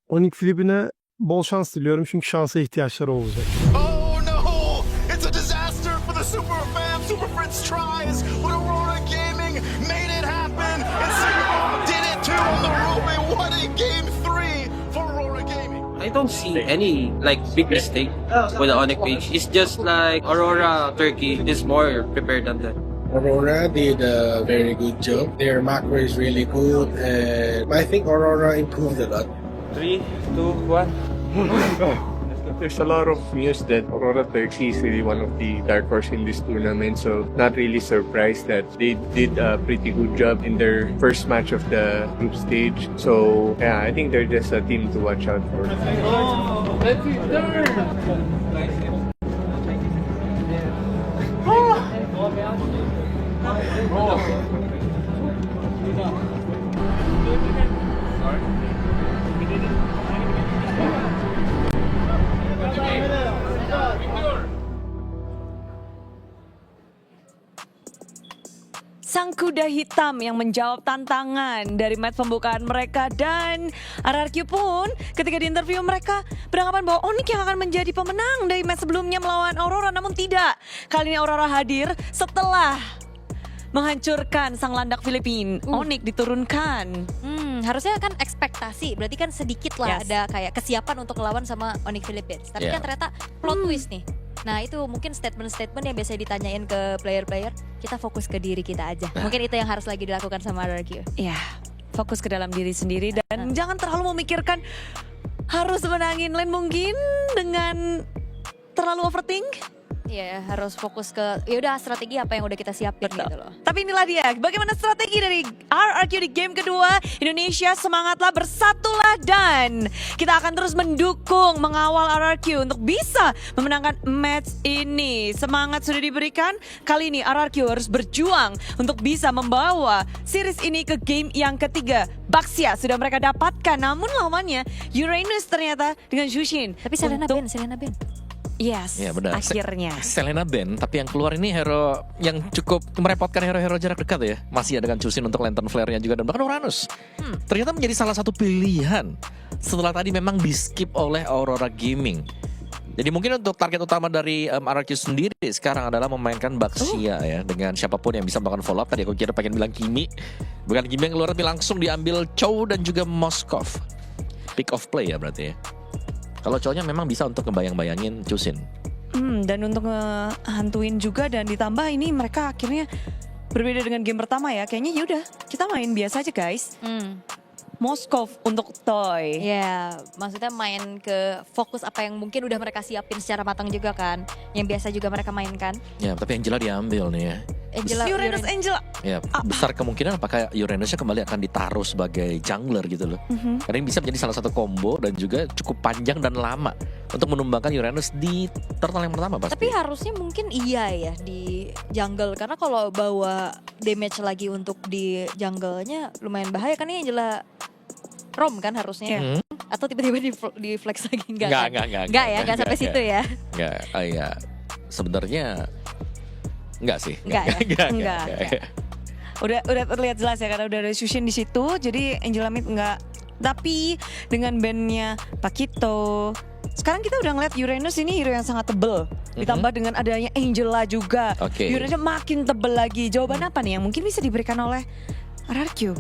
Onyx Filip'ine bol şans diliyorum çünkü şansa ihtiyaçları olacak. Oh no! It's a disaster for the Super Fam. Super Friends tries, but Aurora Gaming made it happen. And Sigma did it too on the Ruby. What a game 3 for Aurora Gaming. I don't see any big mistake with the Onyx page. It's just like Aurora Turkey is more prepared than that. Aurora did a very good job. Their macro is really good, and I think Aurora improved a lot. 3, 2, 1. There's a lot of news that Aurora Turkey is really one of the dark horse in this tournament, so not really surprised that they did a pretty good job in their first match of the group stage. So yeah, I think they're just a team to watch out for. Sang kuda hitam yang menjawab tantangan dari match pembukaan mereka. Dan RRQ pun ketika di interview mereka beranggapan bahwa Onyx yang akan menjadi pemenang dari match sebelumnya melawan Aurora. Namun tidak, kali ini Aurora hadir setelah menghancurkan sang landak Filipina. Onyx diturunkan. Harusnya kan ekspektasi, berarti kan sedikit lah Yes. ada kayak kesiapan untuk melawan sama Onyx Philippines. Tapi Yeah. kan ternyata plot twist nih. Nah itu mungkin statement-statement yang biasanya ditanyain ke player-player, kita fokus ke diri kita aja. Mungkin itu yang harus lagi dilakukan sama RRQ. Ya, fokus ke dalam diri sendiri dan jangan terlalu memikirkan harus menangin lane mungkin dengan terlalu overthink. Iya, harus fokus ke ya udah strategi apa yang udah kita siapin gitu loh. Tapi inilah dia, bagaimana strategi dari RRQ di game kedua. Indonesia semangatlah, bersatulah, dan kita akan terus mendukung, mengawal RRQ untuk bisa memenangkan match ini. Semangat sudah diberikan, kali ini RRQ harus berjuang untuk bisa membawa series ini ke game yang ketiga. Baxia sudah mereka dapatkan, namun lawannya Uranus ternyata dengan Jushin. Tapi Selena Ben. Yes, Ya benar. akhirnya. Selena Ben, tapi yang keluar ini hero yang cukup merepotkan hero-hero jarak dekat ya. Masih ada dengan Chusin untuk lantern flare-nya juga dan bahkan Uranus. Ternyata menjadi salah satu pilihan setelah tadi memang di skip oleh Aurora Gaming. Jadi mungkin untuk target utama dari RRQ sendiri sekarang adalah memainkan Baxia ya, dengan siapapun yang bisa melakukan follow up. Tadi aku kira pengen bilang Kimi, bukan Kimi yang keluar tapi langsung diambil Chow dan juga Moskov. Pick of play ya berarti ya. Kalau cowoknya memang bisa untuk ngebayang-bayangin Chusin. Dan untuk ngehantuin juga, dan ditambah ini mereka akhirnya berbeda dengan game pertama ya. Kayaknya yaudah kita main biasa aja guys. Moskov untuk Toy. Ya, maksudnya main ke fokus apa yang mungkin udah mereka siapin secara matang juga kan. Yang biasa juga mereka mainkan. Ya, tapi Angela diambil nih ya. Uranus Angela. Ya, besar kemungkinan apakah Uranusnya kembali akan ditaruh sebagai jungler gitu loh. Karena ini bisa menjadi salah satu combo dan juga cukup panjang dan lama untuk menumbangkan Uranus di turtle yang pertama pasti. Tapi harusnya mungkin iya ya di jungle, karena kalau bawa damage lagi untuk di jungle-nya lumayan bahaya kan. Ini Angela Rom kan harusnya. Atau tiba-tiba di flex lagi enggak sampai situ ya. Enggak, ya. Sebenarnya enggak sih. Enggak. Udah terlihat jelas ya karena udah ada Jushin di situ. Jadi Angela Mid enggak. Tapi dengan bandnya Pakito, sekarang kita udah ngeliat Uranus ini hero yang sangat tebel. Ditambah dengan adanya Angela juga. Uranusnya makin tebel lagi. Jawaban apa nih yang mungkin bisa diberikan oleh RRQ?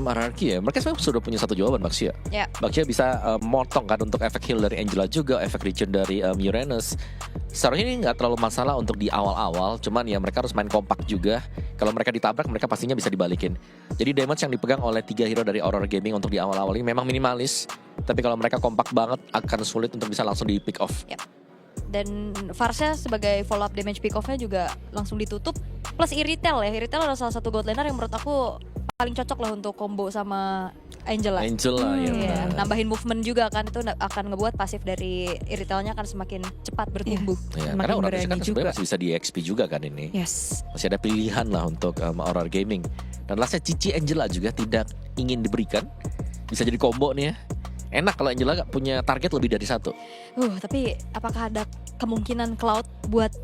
RRQ ya, mereka sebenarnya sudah punya satu jawaban Baxia. Baxia bisa motong kan untuk efek heal dari Angela juga, efek regen dari Uranus. Seharusnya ini nggak terlalu masalah untuk di awal-awal, cuman ya mereka harus main kompak juga. Kalau mereka ditabrak, mereka pastinya bisa dibalikin. Jadi damage yang dipegang oleh 3 hero dari Aurora Gaming untuk di awal-awal ini memang minimalis. Tapi kalau mereka kompak banget, akan sulit untuk bisa langsung di pick off. Dan Varsha sebagai follow up damage pick off-nya juga langsung ditutup. Plus Iritel ya, Iritel adalah salah satu god laner yang menurut aku paling cocok lah untuk combo sama Angela. Ya, nambahin movement juga kan, itu akan ngebuat pasif dari Iritelnya akan semakin cepat bertumbuh. Ya, karena Uranus kan sebenarnya masih bisa di XP juga kan ini. Masih ada pilihan lah untuk Aurora Gaming. Dan lastnya Cici Angela juga tidak ingin diberikan. Bisa jadi combo nih ya. Enak kalau Angela gak punya target lebih dari satu. Tapi apakah ada kemungkinan Cloud buat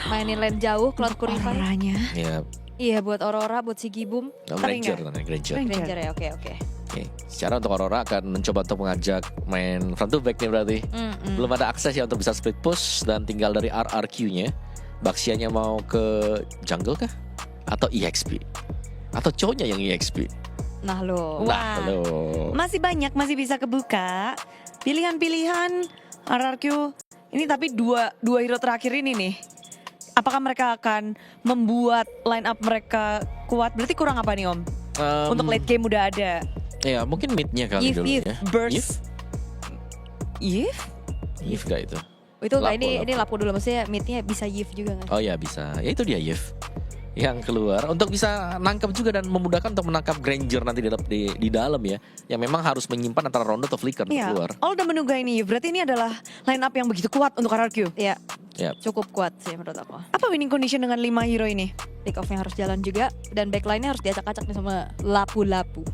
mainin lane jauh, Cloud Purify? Iya, buat Aurora, buat si Gibum. Granger ya, oke. Secara untuk Aurora akan mencoba untuk mengajak main front to back nih berarti. Belum ada akses ya untuk bisa split push, dan tinggal dari RRQ-nya. Baxianya mau ke jungle kah? Atau EXP? Atau cowoknya yang EXP? Nah lo, masih banyak, masih bisa kebuka pilihan-pilihan RRQ ini. Tapi dua hero terakhir ini nih, apakah mereka akan membuat line up mereka kuat? Berarti kurang apa nih Om? Untuk late game udah ada. Ya mungkin mid-nya kali dulu ya. Burst. Yif gak itu? Itu enggak, ini Lapo dulu, maksudnya mid-nya bisa Yif juga kan? Oh ya bisa, ya itu dia Yif yang keluar untuk bisa nangkap juga dan memudahkan untuk menangkap Granger nanti di dalam ya, yang memang harus menyimpan antara Rondo atau Flicker untuk keluar. Udah menunggu ini, berarti ini adalah line up yang begitu kuat untuk RRQ. Iya, cukup kuat sih menurut aku. Apa winning condition dengan 5 hero ini? Pick off-nya harus jalan juga, dan backline-nya harus diacak-acak nih sama Lapu-Lapu.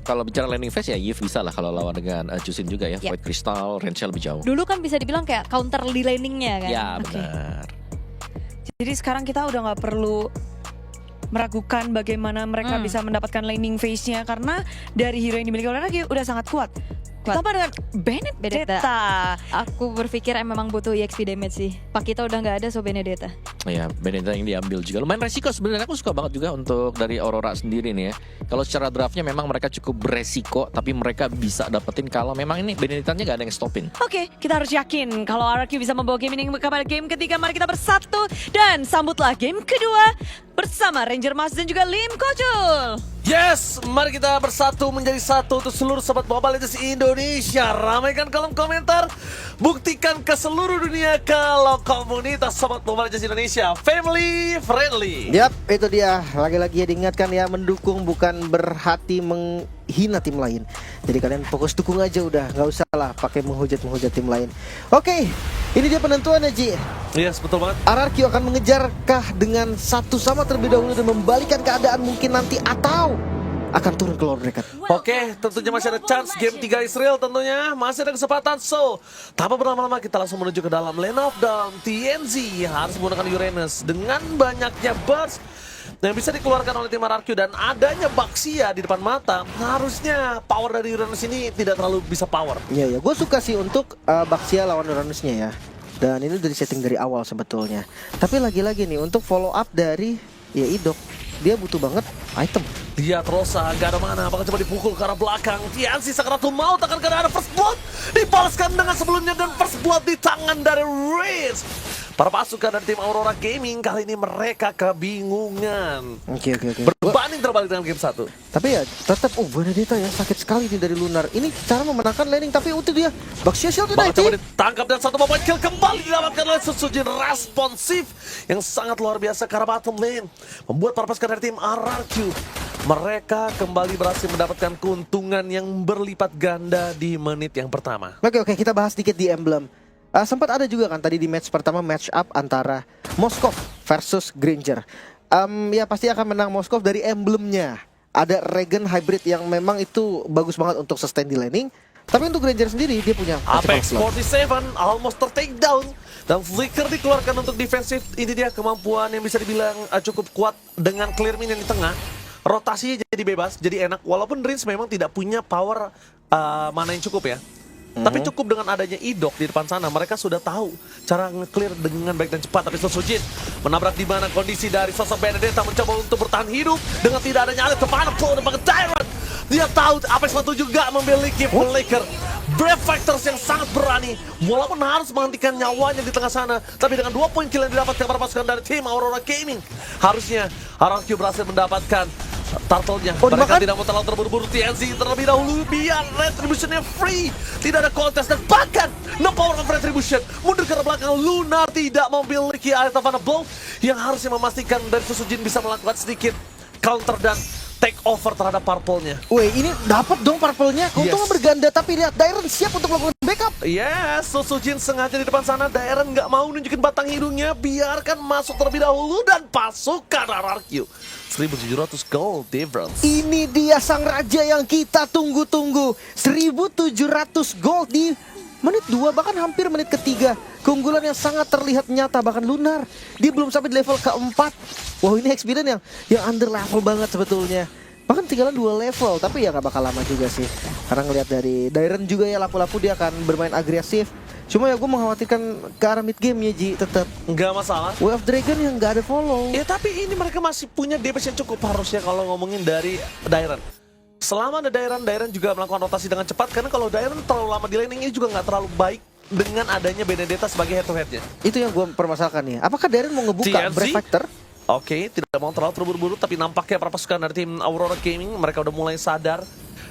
Kalau bicara laning phase ya Yif bisa lah kalau lawan dengan Jushin juga ya. Void Crystal, range-nya lebih jauh. Dulu kan bisa dibilang kayak counter di laning-nya kan. Ya benar. Jadi sekarang kita udah gak perlu meragukan bagaimana mereka bisa mendapatkan laning phase-nya, karena dari hero yang dimiliki oleh RRQ udah sangat kuat. Kuat. Ditambah dengan Benedetta. Aku berpikir memang butuh EXP damage sih. Pakita udah nggak ada, so Benedetta. Ya, Benedetta yang diambil juga lumayan resiko sebenarnya. Aku suka banget juga untuk dari Aurora sendiri nih ya. Kalau secara draftnya memang mereka cukup beresiko, tapi mereka bisa dapetin kalau memang ini Benedettanya gak ada yang stopin. Oke, kita harus yakin kalau RRQ bisa membawa game ini kepada game ketiga. Mari kita bersatu dan sambutlah game kedua bersama Ranger Mas dan juga Lim Kojul. Yes, mari kita bersatu menjadi satu untuk seluruh sobat Mobile Legends Indonesia. Ramaikan kolom komentar, buktikan ke seluruh dunia kalau komunitas sobat Mobile Legends Indonesia family friendly. Yap, itu dia. Lagi-lagi ya diingatkan ya, mendukung bukan berarti menghina tim lain. Jadi kalian fokus dukung aja udah, nggak usah lah pakai menghujat tim lain. Oke, ini dia penentuannya Ji. Yes, betul banget. RRQ akan mengejarkah dengan satu sama terlebih dahulu dan membalikan keadaan mungkin nanti, atau akan turun ke Lord Record. Oke, tentunya masih ada chance game 3 Israel tentunya. Masih ada kesempatan. So, tanpa berlama-lama kita langsung menuju ke dalam lane of down. TNZ harus menggunakan Uranus dengan banyaknya burst yang bisa dikeluarkan oleh tim RRQ dan adanya Baxia di depan mata. Harusnya power dari Uranus ini tidak terlalu bisa power. Iya ya, gue suka sih untuk Baxia lawan Uranusnya ya. Dan ini udah di-setting dari awal sebetulnya. Tapi lagi-lagi nih untuk follow up dari ya Idok, dia butuh banget item. Lihat Rosa, gak ada mana, bakal coba dipukul ke arah belakang. Tianzi Sakratul Maut akan ke arah first blood. Dibalaskan dengan sebelumnya dan first blood di tangan dari Riz. Para pasukan dari tim Aurora Gaming kali ini mereka kebingungan. Oke. Berbanding terbalik dengan game 1. Tapi ya tetap, Benedetta ya sakit sekali nih dari Lunar. Ini cara memenangkan laning, tapi itu dia Baxia Shield Bakal coba United. ditangkap dan satu moment kill kembali didapatkan oleh Susujin. Responsif yang sangat luar biasa ke arah bottom lane. Membuat para pasukan dari tim RRQ mereka kembali berhasil mendapatkan keuntungan yang berlipat ganda di menit yang pertama. Oke, kita bahas sedikit di Emblem. Sempat ada juga kan tadi di match pertama, match up antara Moskov versus Granger. Ya pasti akan menang Moskov dari emblemnya. Ada Regen Hybrid yang memang itu bagus banget untuk sustain di laning. Tapi untuk Granger sendiri dia punya Apex 47 almost take down. Dan Flicker dikeluarkan untuk defensif. Ini dia kemampuan yang bisa dibilang cukup kuat dengan clear minion di tengah. Rotasinya jadi bebas, jadi enak. Walaupun Rins memang tidak punya power mana yang cukup ya. Tapi cukup dengan adanya Idok di depan sana, mereka sudah tahu cara nge-clear dengan baik dan cepat. Tapi Susujin menabrak di mana kondisi dari sosok Benedetta mencoba untuk bertahan hidup dengan tidak adanya alat kemana pun dan pakai Tyrant. Dia tahu Apex 1 juga memiliki flicker. Brave Fighters yang sangat berani, walaupun harus menghentikan nyawanya di tengah sana. Tapi dengan 2 poin kill yang didapatkan para pasukan dari tim Aurora Gaming, harusnya RRQ berhasil mendapatkan turtle-nya. Mereka tidak mau terlalu terburu-buru. TNZ terlebih dahulu biar retribution-nya free. Tidak ada kontes dan bahkan no power of retribution. Mundur ke belakang. Lunar tidak memiliki item mana blow yang harusnya memastikan dari Susujin bisa melakukan sedikit counter dan take over terhadap purple-nya. Wih, ini dapat dong purple-nya. Keuntungan berganda, tapi lihat Dairon siap untuk melakukan backup. Yes, Susujin sengaja di depan sana. Dairon nggak mau nunjukin batang hidungnya. Biarkan masuk terlebih dahulu dan pasukan RRQ. 1.700 gold difference. Ini dia sang raja yang kita tunggu-tunggu. 1.700 gold di menit 2, bahkan hampir menit ketiga. Keunggulan yang sangat terlihat nyata. Bahkan Lunar, dia belum sampai di level keempat. Wow, ini experience yang under level banget sebetulnya. Bahkan tinggalan 2 level, tapi ya gak bakal lama juga sih. Karena ngelihat dari Dairon juga ya, lapu-lapu dia akan bermain agresif. Cuma ya gue mengkhawatirkan ke arah mid game ya Ji, tetap nggak masalah. Way of Dragon yang nggak ada follow. Ya tapi ini mereka masih punya DPS yang cukup harusnya kalau ngomongin dari Dairon. Selama ada Dairon juga melakukan rotasi dengan cepat. Karena kalau Dairon terlalu lama di laning ini juga nggak terlalu baik dengan adanya Benedetta sebagai head to headnya. Itu yang gue permasalahkan nih. Apakah Dairon mau ngebuka Brave Factor? Oke, tidak mau terlalu terburu-buru, tapi nampaknya para pasukan dari tim Aurora Gaming mereka udah mulai sadar.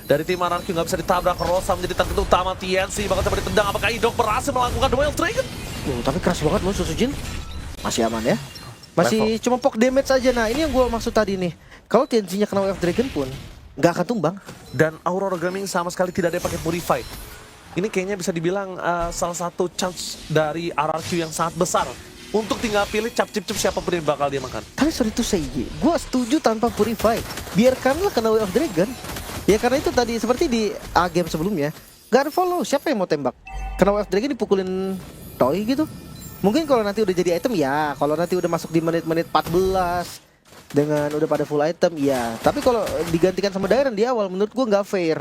Dari tim RRQ nggak bisa ditabrak. Rosa menjadi target utama. TNC bakal coba ditendang. Apakah Idok berhasil melakukan duel Dragon? Tapi keras banget loh Susujin. Masih aman ya. Masih cuma poke damage aja. Nah ini yang gue maksud tadi nih. Kalau TNC-nya kena Way of Dragon pun nggak akan tumbang. Dan Aurora Gaming sama sekali tidak ada pakai Purify. Ini kayaknya bisa dibilang salah satu chance dari RRQ yang sangat besar. Untuk tinggal pilih cap-cip-cip siapapun yang bakal dia makan. Tapi sorry to say, gue setuju tanpa Purify. Biarkanlah kena Way of Dragon. Ya karena itu tadi seperti di game sebelumnya, gak ada follow, siapa yang mau tembak? Kena Way of Dragon dipukulin toy gitu. Mungkin kalau nanti udah jadi item ya, kalau nanti udah masuk di menit-menit 14 dengan udah pada full item ya. Tapi kalau digantikan sama Dairon di awal menurut gue gak fair.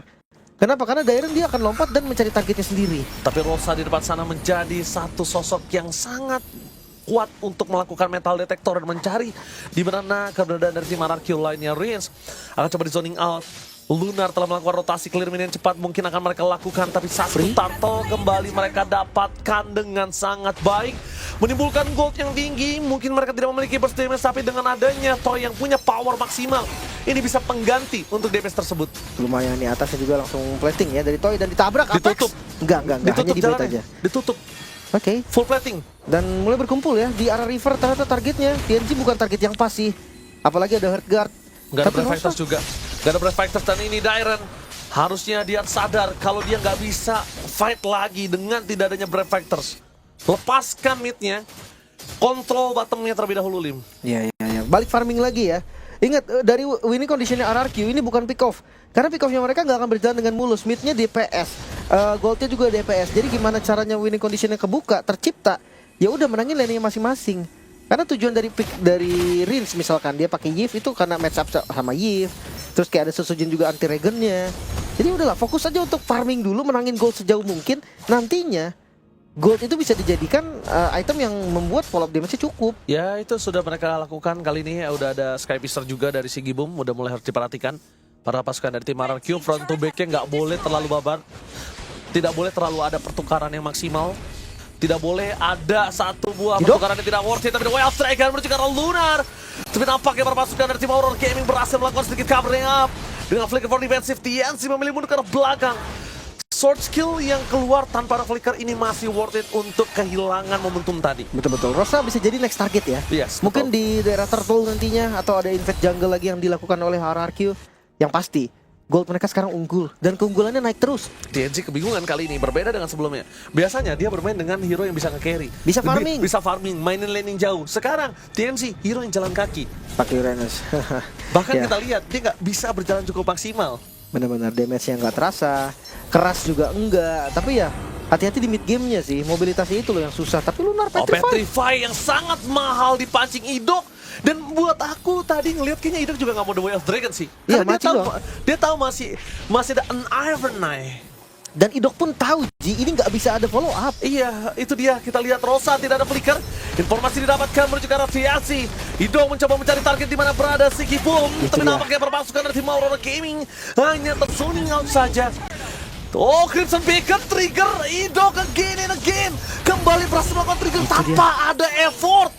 Kenapa? Karena Dairen dia akan lompat dan mencari targetnya sendiri. Tapi Rosa di depan sana menjadi satu sosok yang sangat kuat untuk melakukan metal detector dan mencari di mana keberadaan dari tim RRQ lainnya. Reigns akan coba di zoning out. Lunar telah melakukan rotasi clear minion cepat, mungkin akan mereka lakukan, tapi satu turtle kembali mereka dapatkan dengan sangat baik, menimbulkan gold yang tinggi. Mungkin mereka tidak memiliki burst damage, tapi dengan adanya Toy yang punya power maksimal, ini bisa pengganti untuk damage tersebut. Lumayan nih, atasnya juga langsung plating ya dari Toy dan ditabrak. Ditutup. Apex. Enggak, hanya Ditutup di bait jalannya. aja. Ditutup. Oke. Full plating. Dan mulai berkumpul ya di arah river, ternyata targetnya TNG bukan target yang pas sih. Apalagi ada Hurt Guard. Gak ada Tapi Brave Fighters juga. Gak ada Brave Fighters, dan ini Dairen harusnya dia sadar kalau dia nggak bisa fight lagi dengan tidak adanya Brave Fighters. Lepaskan midnya, kontrol bottomnya terlebih dahulu, Lim. Ya. Balik farming lagi ya. Ingat, dari winning conditionnya RRQ ini bukan pick off. Karena pick offnya mereka nggak akan berjalan dengan mulus. Midnya DPS, goldnya juga DPS. Jadi gimana caranya winning conditionnya kebuka, tercipta? Ya udah, menangin lane-nya masing-masing. Karena tujuan dari pick dari Reigns misalkan dia pakai Yves itu karena match up sama Yves. Terus kayak ada Sosujin juga anti regennya. Jadi udahlah, fokus aja untuk farming dulu, menangin gold sejauh mungkin. Nantinya gold itu bisa dijadikan item yang membuat follow up damage-nya cukup. Ya, itu sudah mereka lakukan kali ini. Udah ada Sky Pister juga dari Sigi Boom, udah mulai harus diperhatikan. Para pasukan dari tim RRQ, front to back-nya nggak boleh terlalu babar. Tidak boleh terlalu ada pertukaran yang maksimal. Tidak boleh ada satu buah pertukaran yang tidak worth it. Tapi The Wild Striker menuju ke arah Lunar. Tapi nampaknya para pasukan dari tim Aurora Gaming berhasil melakukan sedikit covering up. Dengan flicker for defensive, TNC memilih mundur ke arah belakang. Sword skill yang keluar tanpa ada flicker ini masih worth it untuk kehilangan momentum tadi. Betul-betul, Rosa bisa jadi next target ya. Yes, mungkin betul. di daerah Turtle nantinya, atau ada invade jungle lagi yang dilakukan oleh RRQ. Yang pasti gold mereka sekarang unggul, dan keunggulannya naik terus. TNC kebingungan kali ini, berbeda dengan sebelumnya. Biasanya dia bermain dengan hero yang bisa nge-carry, Bisa farming. bisa farming, mainin laning jauh. Sekarang TNC hero yang jalan kaki. Pakai Uranus. Bahkan Ya. kita lihat dia nggak bisa berjalan cukup maksimal. Benar-benar damage-nya nggak terasa, keras juga enggak. Tapi ya hati-hati di mid game-nya sih, mobilitasnya itu loh yang susah. Tapi Lunar Petrify. Petrify yang sangat mahal dipancing Idok. Dan buat aku tadi ngeliat kayaknya Idok juga nggak mau The Way of Dragon sih. Iya, Karena mati dong. dia tahu masih ada an Iron Eye. Dan Idok pun tahu Ji, ini nggak bisa ada follow up. Iya, itu dia. Kita lihat Rosa tidak ada flicker. Informasi didapatkan menuju ke arah TNC. Idok mencoba mencari target di mana berada Sigi Boom. Itu Tapi dia. nampaknya perpasukan dari tim Aurora Gaming hanya terzoning out saja. Oh, Crimson Beacon trigger Idok again and again. Kembali berhasil melakukan trigger tanpa ada effort.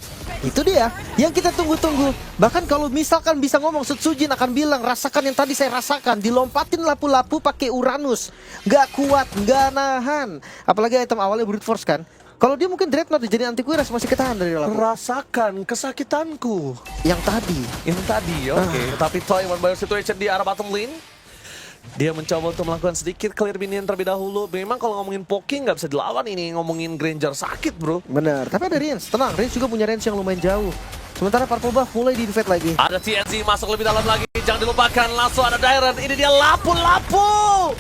Itu dia yang kita tunggu-tunggu. Bahkan kalau misalkan bisa ngomong, Setsujin akan bilang, rasakan yang tadi saya rasakan. Dilompatin lapu-lapu pakai Uranus. Gak kuat, gak nahan. Apalagi item awalnya brute force kan. Kalau dia mungkin Dreadnought jadi anti kuiras masih ketahan dari lapu. Rasakan kesakitanku. Yang tadi. Oke. Tapi Toy one by situation di arah bottom lane. Dia mencoba untuk melakukan sedikit clear minion terlebih dahulu. Memang kalau ngomongin poking nggak bisa dilawan ini. Ngomongin Granger sakit bro. Bener, tapi ada Reigns. Tenang, Reigns juga punya range yang lumayan jauh. Sementara Purple Buff mulai di-invade lagi. Ada TNC masuk lebih dalam lagi. Jangan dilupakan, langsung ada Dairen. Ini dia lapu-lapu.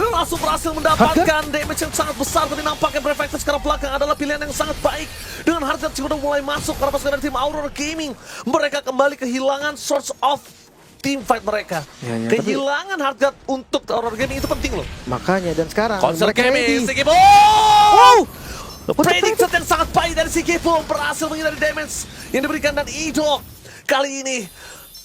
Langsung berhasil mendapatkan damage yang sangat besar. Tapi nampaknya Brave Fighters sekarang belakang adalah pilihan yang sangat baik. Dengan harga sudah mulai masuk karena pasukan dari tim Aurora Gaming. Mereka kembali kehilangan source of team fight mereka. Kehilangan harga untuk Aurora Gaming itu penting loh. Makanya, dan sekarang Konser mereka Gaming, ready. Sigi Boom! Wow! Prediction yang sangat baik dari Sigi Boom, berhasil menghindari damage yang diberikan, dan Idok kali ini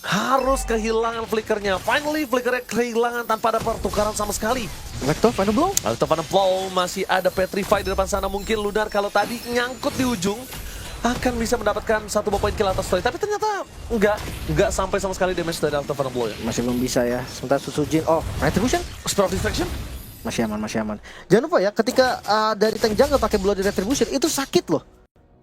harus kehilangan flickernya. Finally flickernya kehilangan tanpa ada pertukaran sama sekali. Vector Final Blow. Lalu Final Blow, masih ada Petrify di depan sana. Mungkin Lunar kalau tadi nyangkut di ujung akan bisa mendapatkan satu poin kill atas Toy, tapi ternyata enggak sampai sama sekali damage dari Alto Final Blow ya. Masih belum bisa ya. Sementara Setsujin, Retribution Spirit of Distraction masih aman. Jangan lupa ya, ketika dari tank jungle pakai Bloody Retribution itu sakit loh.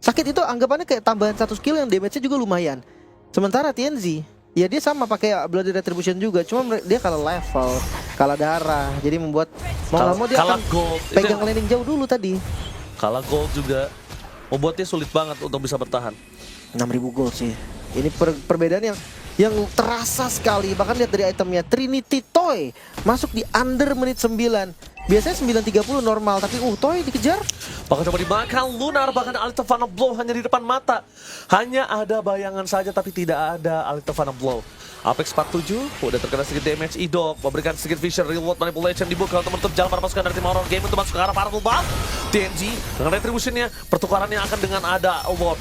Sakit itu anggapannya kayak tambahan satu skill yang damage-nya juga lumayan. Sementara TNZ, ya dia sama pakai Bloody Retribution juga, cuma dia kalah level, kalah darah, jadi membuat mau nggak mau dia kalah akan gold. pegang landing jauh dulu tadi. Kalah gold juga membuatnya sulit banget untuk bisa bertahan. 6.000 gold sih. Ini perbedaan yang terasa sekali. Bahkan lihat dari itemnya, Trinity Toy masuk di under menit 9. biasanya 9.30 normal, tapi Toy dikejar. Bakal coba dimakan Lunar, bahkan Altovana Blow hanya di depan mata. Hanya ada bayangan saja tapi tidak ada Altovana Blow. Apex 47 udah terkena sedikit damage. Idok memberikan sedikit vision reload manipulation dibuka untuk menutup jalan para pasukan dari tim Horror Game untuk masuk ke arah Powerful Buff. TNG dengan retributionnya, pertukarannya akan dengan ada Award.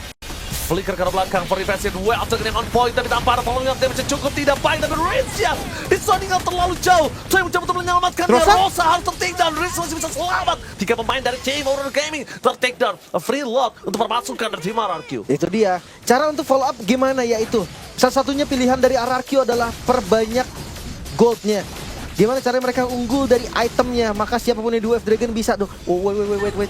Flicker ke belakang for defensive well dengan on point, tapi tanpa ada following up damage yang cukup tidak baik, dan Rinsya disonical terlalu jauh. Toy mencoba untuk menyelamatkan Rosa harus ter-take down. Rinsya masih bisa selamat. 3 pemain dari Team Horror Gaming ter-take down. A free lock untuk permasukan dari tim RRQ. Itu dia. Cara untuk follow up gimana, yaitu salah satunya pilihan dari RRQ adalah perbanyak goldnya. Gimana caranya mereka unggul dari itemnya, maka siapapun yang 2F Dragon bisa tuh. Oh, wait.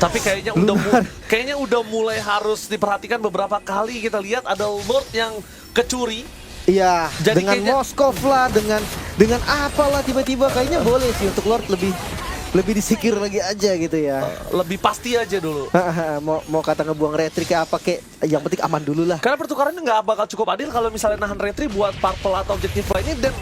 Tapi kayaknya udah mulai harus diperhatikan beberapa kali. Kita lihat ada Lord yang kecuri. Iya, Jadi dengan kayaknya- Moskov lah, dengan apalah tiba-tiba kayaknya boleh sih untuk Lord lebih disikir lagi aja gitu ya. Lebih pasti aja dulu. mau kata ngebuang retri kayak apa kek, yang penting aman dulu lah. Karena pertukarannya nggak bakal cukup adil kalau misalnya nahan retri buat purple atau objektif lainnya dan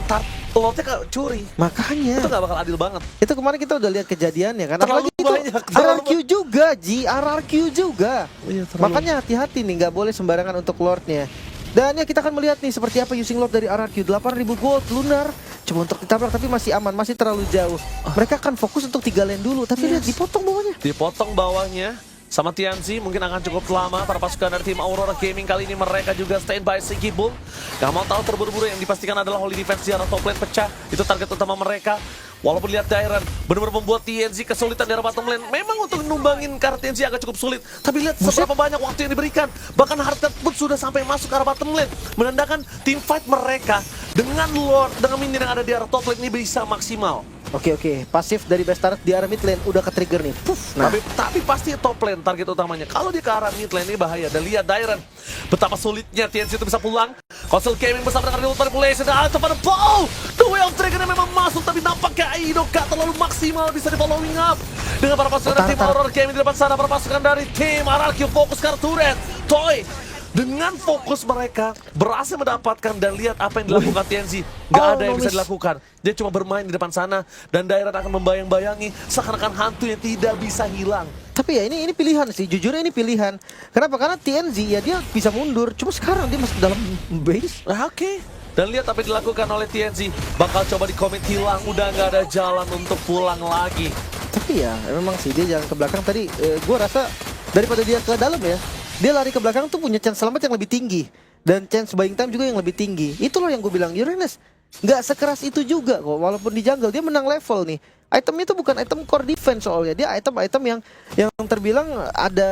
Lordnya curi. Makanya Itu nggak bakal adil banget. itu kemarin kita udah lihat kejadiannya kan. Terlalu Apalagi itu banyak, RRQ juga, RRQ juga. Iya, terlalu- Makanya hati-hati nih, nggak boleh sembarangan untuk Lordnya. Dan ya kita akan melihat nih seperti apa using Lord dari RRQ. 8.000 gold Lunar cuma untuk ditabrak tapi masih aman, masih terlalu jauh. Mereka akan fokus untuk 3 lane dulu, tapi lihat dipotong bawahnya. Dipotong bawahnya sama TNC, mungkin akan cukup lama para pasukan dari tim Aurora Gaming. Kali ini mereka juga standby Sigi Boom. Gak mau tahu terburu-buru, yang dipastikan adalah Holy Defense di arah top lane pecah. Itu target utama mereka. Walaupun lihat Dairon benar-benar membuat TNC kesulitan di arah bottom lane. Memang untuk numbangin kartu TNC agak cukup sulit. Tapi lihat seberapa banyak waktu yang diberikan. Bahkan Hearted pun sudah sampai masuk ke arah bottom lane. Menandakan team fight mereka dengan Lord, dengan minion yang ada di arah top lane ini bisa maksimal. Oke, pasif dari Bastard di arah mid lane udah ke trigger nih. Puff. Nah, Tapi pasti top lane target utamanya. Kalau dia ke arah mid lane ini bahaya. Dan lihat Dairon betapa sulitnya TNC itu bisa pulang. Console Gaming bersama dengan Remote Manipulation dan Alta pada Bow. The Whale Trigger memang masuk, tapi nampaknya Aido gak terlalu maksimal bisa di following up. Dengan para pasukan dari tim Horror Gaming di depan sana, para pasukan dari tim RRQ fokus ke turret. Toy dengan fokus mereka berhasil mendapatkan, dan lihat apa yang dilakukan TNC. Gak ada yang bisa dilakukan. Dia cuma bermain di depan sana, dan Dairon akan membayang-bayangi seakan-akan hantu yang tidak bisa hilang. tapi ya ini pilihan sih, jujurnya ini pilihan. Kenapa? Karena TNZ ya dia bisa mundur, cuma sekarang dia masuk dalam base. Oke. Dan lihat apa yang dilakukan oleh TNC. Bakal coba di-commit hilang, udah nggak ada jalan untuk pulang lagi. Tapi ya memang sih dia jalan ke belakang tadi. Gue rasa daripada dia ke dalam ya, dia lari ke belakang tuh punya chance selamat yang lebih tinggi. Dan chance buying time juga yang lebih tinggi. Itu loh yang gue bilang, Uranus nggak sekeras itu juga kok. Walaupun di jungle dia menang level nih. Itemnya itu bukan item core defense soalnya. Dia item-item yang terbilang ada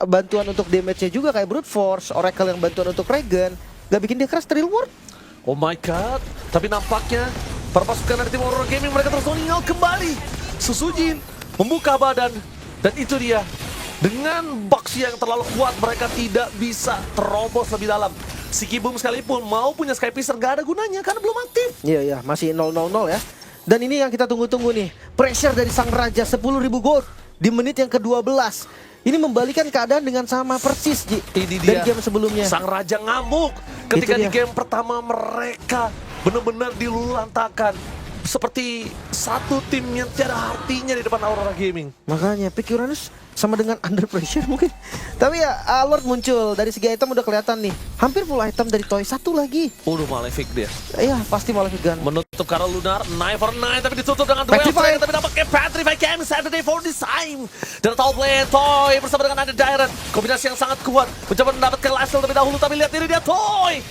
bantuan untuk damage-nya juga, kayak Brute Force, Oracle yang bantuan untuk Regen. Gak bikin dia keras Thrill Ward. Oh my god. Tapi nampaknya para pasukan dari tim Aurora Gaming mereka terzoningal kembali. Susujin membuka badan. Dan itu dia. Dengan box yang terlalu kuat, mereka tidak bisa terobos lebih dalam. Siki Boom sekalipun mau punya Sky Piercer gak ada gunanya karena belum aktif. Iya, masih 0-0 ya. Dan ini yang kita tunggu-tunggu nih. Pressure dari Sang Raja 10.000 gold di menit yang ke-12. Ini membalikan keadaan dengan sama persis, Ji. Ini dari dia. game sebelumnya. Sang Raja ngamuk ketika Itu di dia. game pertama mereka benar-benar dilulantakan. Seperti satu tim yang tiada artinya di depan Aurora Gaming. Makanya pick Uranus sama dengan under pressure mungkin. Tapi ya Lord muncul, dari segi item udah kelihatan nih. Hampir full item dari Toy, satu lagi. Udah Malefic dia. Iya pasti Malefic Gun. Menutup Kara Lunar, 9 for 9 tapi ditutup dengan Duel Petrify. Train, tapi dampaknya Petrify Cam Saturday for design. Dan top lane Toy bersama dengan ada Dairon. Kombinasi yang sangat kuat, mencoba mendapatkan lifesteal terlebih dahulu, tapi lihat ini dia Toy.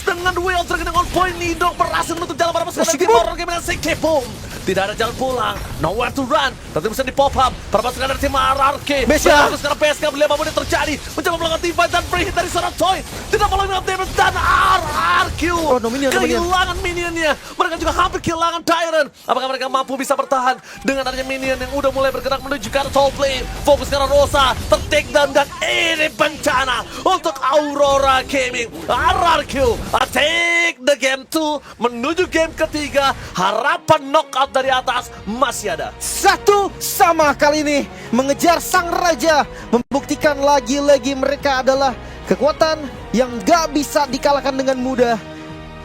Dengan Duel Train dengan on point, Nidok berhasil menutup jalan para pasukan dari tim Horror Gaming dengan Siki Boom. Tidak ada jalan pulang, nowhere to run. Tapi bisa di pop up para pasukan dari tim RRQ. Besar. Sekarang PSK melihat apa yang terjadi, mencoba melakukan team fight dan free hit dari seorang Toy. Tidak following up damage dan RRQ Oh, no minion. kehilangan minionnya. Mereka juga hampir kehilangan Tyrant. Apakah mereka mampu bisa bertahan dengan adanya minion yang udah mulai bergerak menuju ke arah top lane? Fokus ke arah Rosa, ter-take down, dan ini bencana untuk Aurora Gaming. RRQ take the game 2 menuju game ketiga. Harapan knockout dari atas masih ada. Satu sama kali ini mengejar Sang Raja, membuktikan lagi-lagi mereka adalah kekuatan yang gak bisa dikalahkan dengan mudah.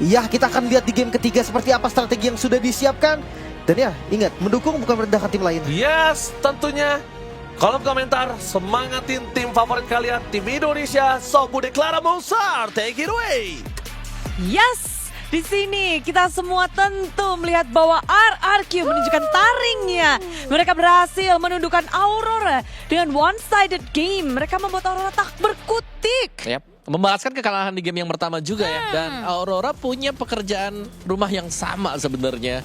Ya, kita akan lihat di game ketiga seperti apa strategi yang sudah disiapkan. Dan ya, ingat, mendukung bukan merendahkan tim lain. Yes, tentunya. Kolom komentar, semangatin tim favorit kalian, tim Indonesia, Sobu Deklara Monsar, take it away. Yes, di sini kita semua tentu melihat bahwa RRQ menunjukkan taringnya. Mereka berhasil menundukkan Aurora dengan one-sided game. Mereka membuat Aurora tak berkutik. Yap. Membalaskan kekalahan di game yang pertama juga ya. Dan Aurora punya pekerjaan rumah yang sama sebenarnya.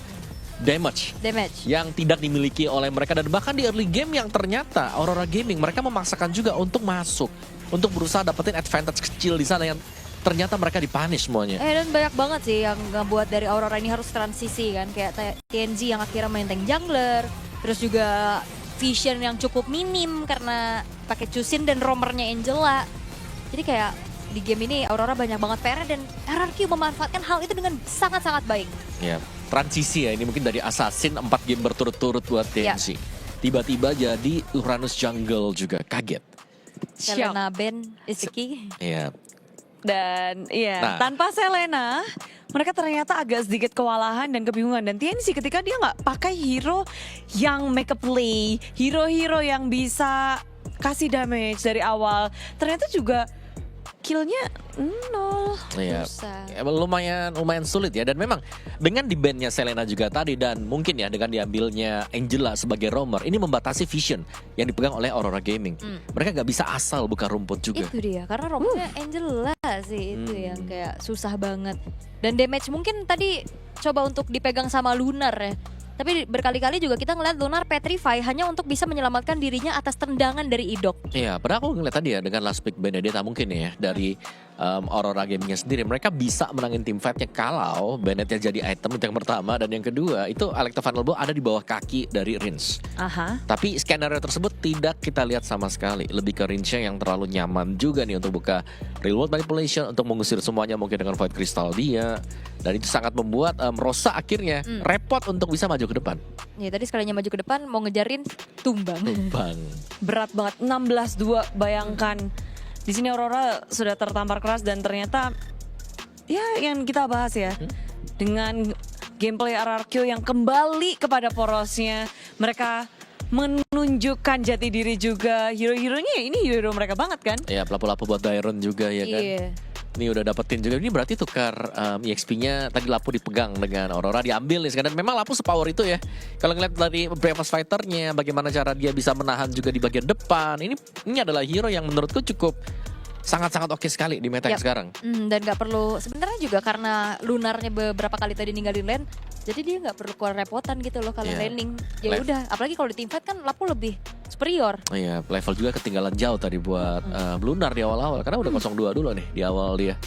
Damage yang tidak dimiliki oleh mereka, dan bahkan di early game yang ternyata Aurora Gaming mereka memaksakan juga untuk masuk, untuk berusaha dapetin advantage kecil di sana yang ternyata mereka dipunish semuanya. Dan banyak banget sih yang ngebuat dari Aurora ini harus transisi kan, kayak TNZ yang akhirnya main tank jungler, terus juga vision yang cukup minim karena pakai Chusin dan roamernya Angela. Jadi kayak di game ini Aurora banyak banget PR dan RRQ memanfaatkan hal itu dengan sangat-sangat baik. Ya, transisi ya, ini mungkin dari Assassin 4 game berturut-turut buat TNC. Tiba-tiba jadi Uranus Jungle juga, kaget. Selena, Ben, Isiki. Iya. Dan tanpa Selena, mereka ternyata agak sedikit kewalahan dan kebingungan. Dan TNC ketika dia nggak pakai hero yang make a play, hero-hero yang bisa kasih damage dari awal, ternyata juga killnya 0. Iya, lumayan sulit ya. Dan memang dengan di-ban-nya Selena juga tadi, dan mungkin ya dengan diambilnya Angela sebagai roamer, ini membatasi vision yang dipegang oleh Aurora Gaming. Mereka gak bisa asal buka rumput juga. Itu dia, karena roamernya Angela sih itu yang kayak susah banget. Dan damage mungkin tadi coba untuk dipegang sama Lunar ya. Tapi berkali-kali juga kita ngeliat Lunar petrify hanya untuk bisa menyelamatkan dirinya atas tendangan dari Idok. Iya, padahal aku ngeliat tadi ya dengan last pick Benedetta mungkin ya dari Aurora Gamingnya sendiri. Mereka bisa menangin team fight-nya kalau Benedetta jadi item itu yang pertama. Dan yang kedua itu Electro Final Bow ada di bawah kaki dari Rince. Tapi skenario tersebut tidak kita lihat sama sekali. Lebih ke Rince-nya yang terlalu nyaman juga nih untuk buka real world manipulation, untuk mengusir semuanya mungkin dengan Void Crystal dia. Dan itu sangat membuat Rosa akhirnya repot untuk bisa maju ke depan. Ya tadi sekalinya maju ke depan mau ngejarin tumbang. Berat banget, 16-2, bayangkan. Di sini Aurora sudah tertampar keras dan ternyata ya yang kita bahas ya. Dengan gameplay RRQ yang kembali kepada porosnya, mereka menunjukkan jati diri juga. Hero-heronya ini hero mereka banget kan? Iya, pelapu-lapu buat Dairon juga ya kan. Ini udah dapetin juga. Ini berarti tukar EXP-nya tadi Lapu dipegang dengan Aurora, diambil nih. Dan memang Lapu sepower itu ya. Kalau ngeliat dari Breakfast Fighter-nya, bagaimana cara dia bisa menahan juga di bagian depan. Ini adalah hero yang menurutku cukup sangat-sangat oke sekali di meta yang sekarang. Dan gak perlu, sebenarnya juga karena Lunarnya beberapa kali tadi ninggalin lane, jadi dia gak perlu keluar repotan gitu loh kalau laning. Ya udah, apalagi kalau di teamfight kan Lapu lebih superior. Iya, level juga ketinggalan jauh tadi buat Lunar di awal-awal. Karena udah 0-2 dulu nih di awal dia.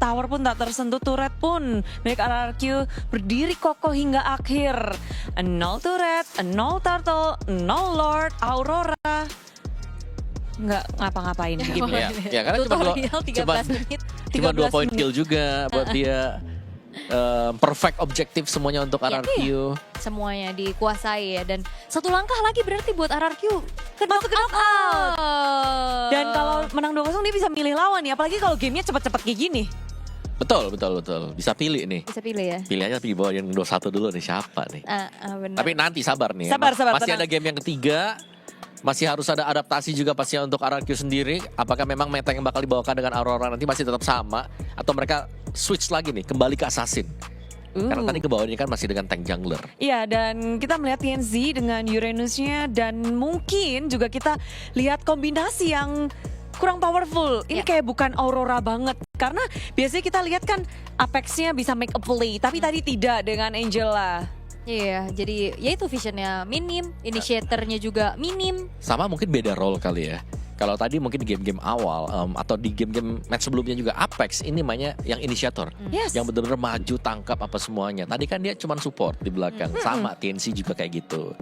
Tower pun tak tersentuh, turret pun milik RRQ berdiri kokoh hingga akhir. 0 turret, 0 turtle, 0 lord, Aurora nggak ngapa-ngapain di game ya karena cuma 2 poin kill juga buat dia. Perfect objektif semuanya untuk RRQ. Semuanya dikuasai ya. Dan satu langkah lagi berarti buat RRQ masuk ke knockout. Dan kalau menang 2-0 dia bisa milih lawan ya. Apalagi kalau gamenya cepat-cepat kayak gini. Betul. Bisa pilih nih. Bisa pilih ya. Pilih aja di bawah yang 2-1 dulu nih siapa nih. Bener. Tapi nanti sabar nih. Sabar, masih ada game yang ketiga. Masih harus ada adaptasi juga pastinya untuk RRQ sendiri. Apakah memang meta yang bakal dibawakan dengan Aurora nanti masih tetap sama, atau mereka switch lagi nih kembali ke Assassin? Karena tadi ke bawahnya kan masih dengan tank jungler. Iya, dan kita melihat TNZ dengan Uranusnya, dan mungkin juga kita lihat kombinasi yang kurang powerful. Ini kayak bukan Aurora banget. Karena biasanya kita lihat kan Apex-nya bisa make a play, tapi tadi tidak dengan Angela. Iya, jadi ya itu visionnya minim, initiatornya juga minim. Sama mungkin beda role kali ya. Kalau tadi mungkin di game-game awal atau di game-game match sebelumnya juga Apex ini mainnya yang inisiator. Yang benar-benar maju, tangkap apa semuanya. Tadi kan dia cuma support di belakang. Sama TNC juga kayak gitu.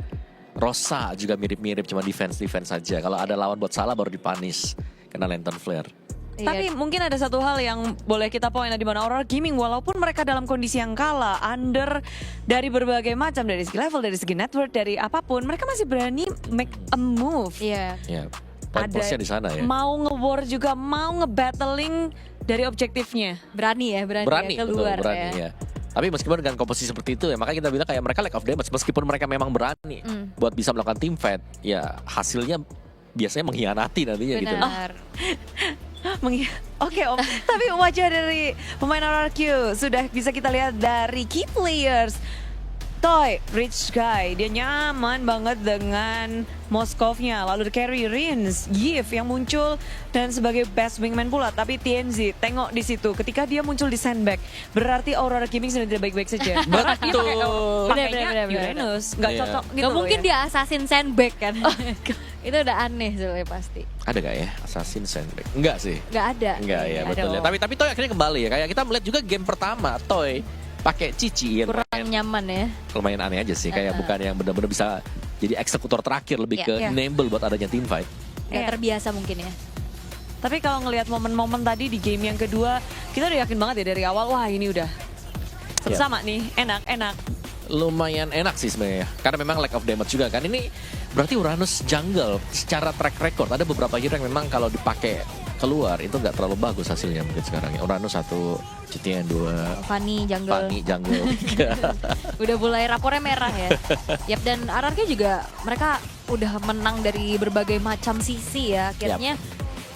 Rosa juga mirip-mirip, cuma defense saja. Kalau ada lawan buat salah baru dipunish kena lantern flare. Tapi mungkin ada satu hal yang boleh kita poin di mana Aurora Gaming walaupun mereka dalam kondisi yang kalah, under dari berbagai macam, dari segi level, dari segi network, dari apapun, mereka masih berani make a move. Iya. Ada di sana ya. Mau nge-war juga, mau nge-battling dari objektifnya. Berani ya keluar berani, ya. Tapi meskipun dengan komposisi seperti itu ya, makanya kita bilang kayak mereka lack of damage. Meskipun mereka memang berani buat bisa melakukan team fight, ya hasilnya biasanya mengkhianati nantinya gitu. Benar. Oke Om, tapi wajah dari pemain RRQ sudah bisa kita lihat dari key players. Toy, Rich Guy, dia nyaman banget dengan Moskovnya. Lalu carry Rins, Yif yang muncul dan sebagai best wingman pula. Tapi TNZ, tengok di situ ketika dia muncul di sandbag, berarti Aurora Gaming sedang tidak baik-baik saja. Betul. Pakainya Benar. Uranus, nggak Iya. cocok gitu Gak loh mungkin ya. dia assassin sandbag kan. Itu udah aneh soalnya pasti. Ada gak ya Assassin Sandbag? Enggak sih. Gak ada. Enggak ya, Ada. betul ya. Tapi Toy akhirnya kembali ya. Kayak kita melihat juga game pertama Toy pakai Cici yang Kurang nyaman ya. lumayan aneh aja sih. Kayak bukan yang benar-benar bisa jadi eksekutor terakhir, lebih ke Iya. enable buat adanya team fight. Gak Iya. terbiasa mungkin ya. Tapi kalau ngelihat momen-momen tadi di game yang kedua, kita udah yakin banget ya dari awal, wah ini udah sama nih, enak. Lumayan enak sih sebenarnya, karena memang lack of damage juga kan. Ini berarti Uranus jungle secara track record ada beberapa hero yang memang kalau dipakai keluar itu nggak terlalu bagus hasilnya mungkin sekarang ya. Uranus 1, Citian 2, Fanny jungle. Fanny jungle 3. Udah mulai rapornya merah ya. Yap, dan RRQ juga mereka udah menang dari berbagai macam sisi ya. Akhirnya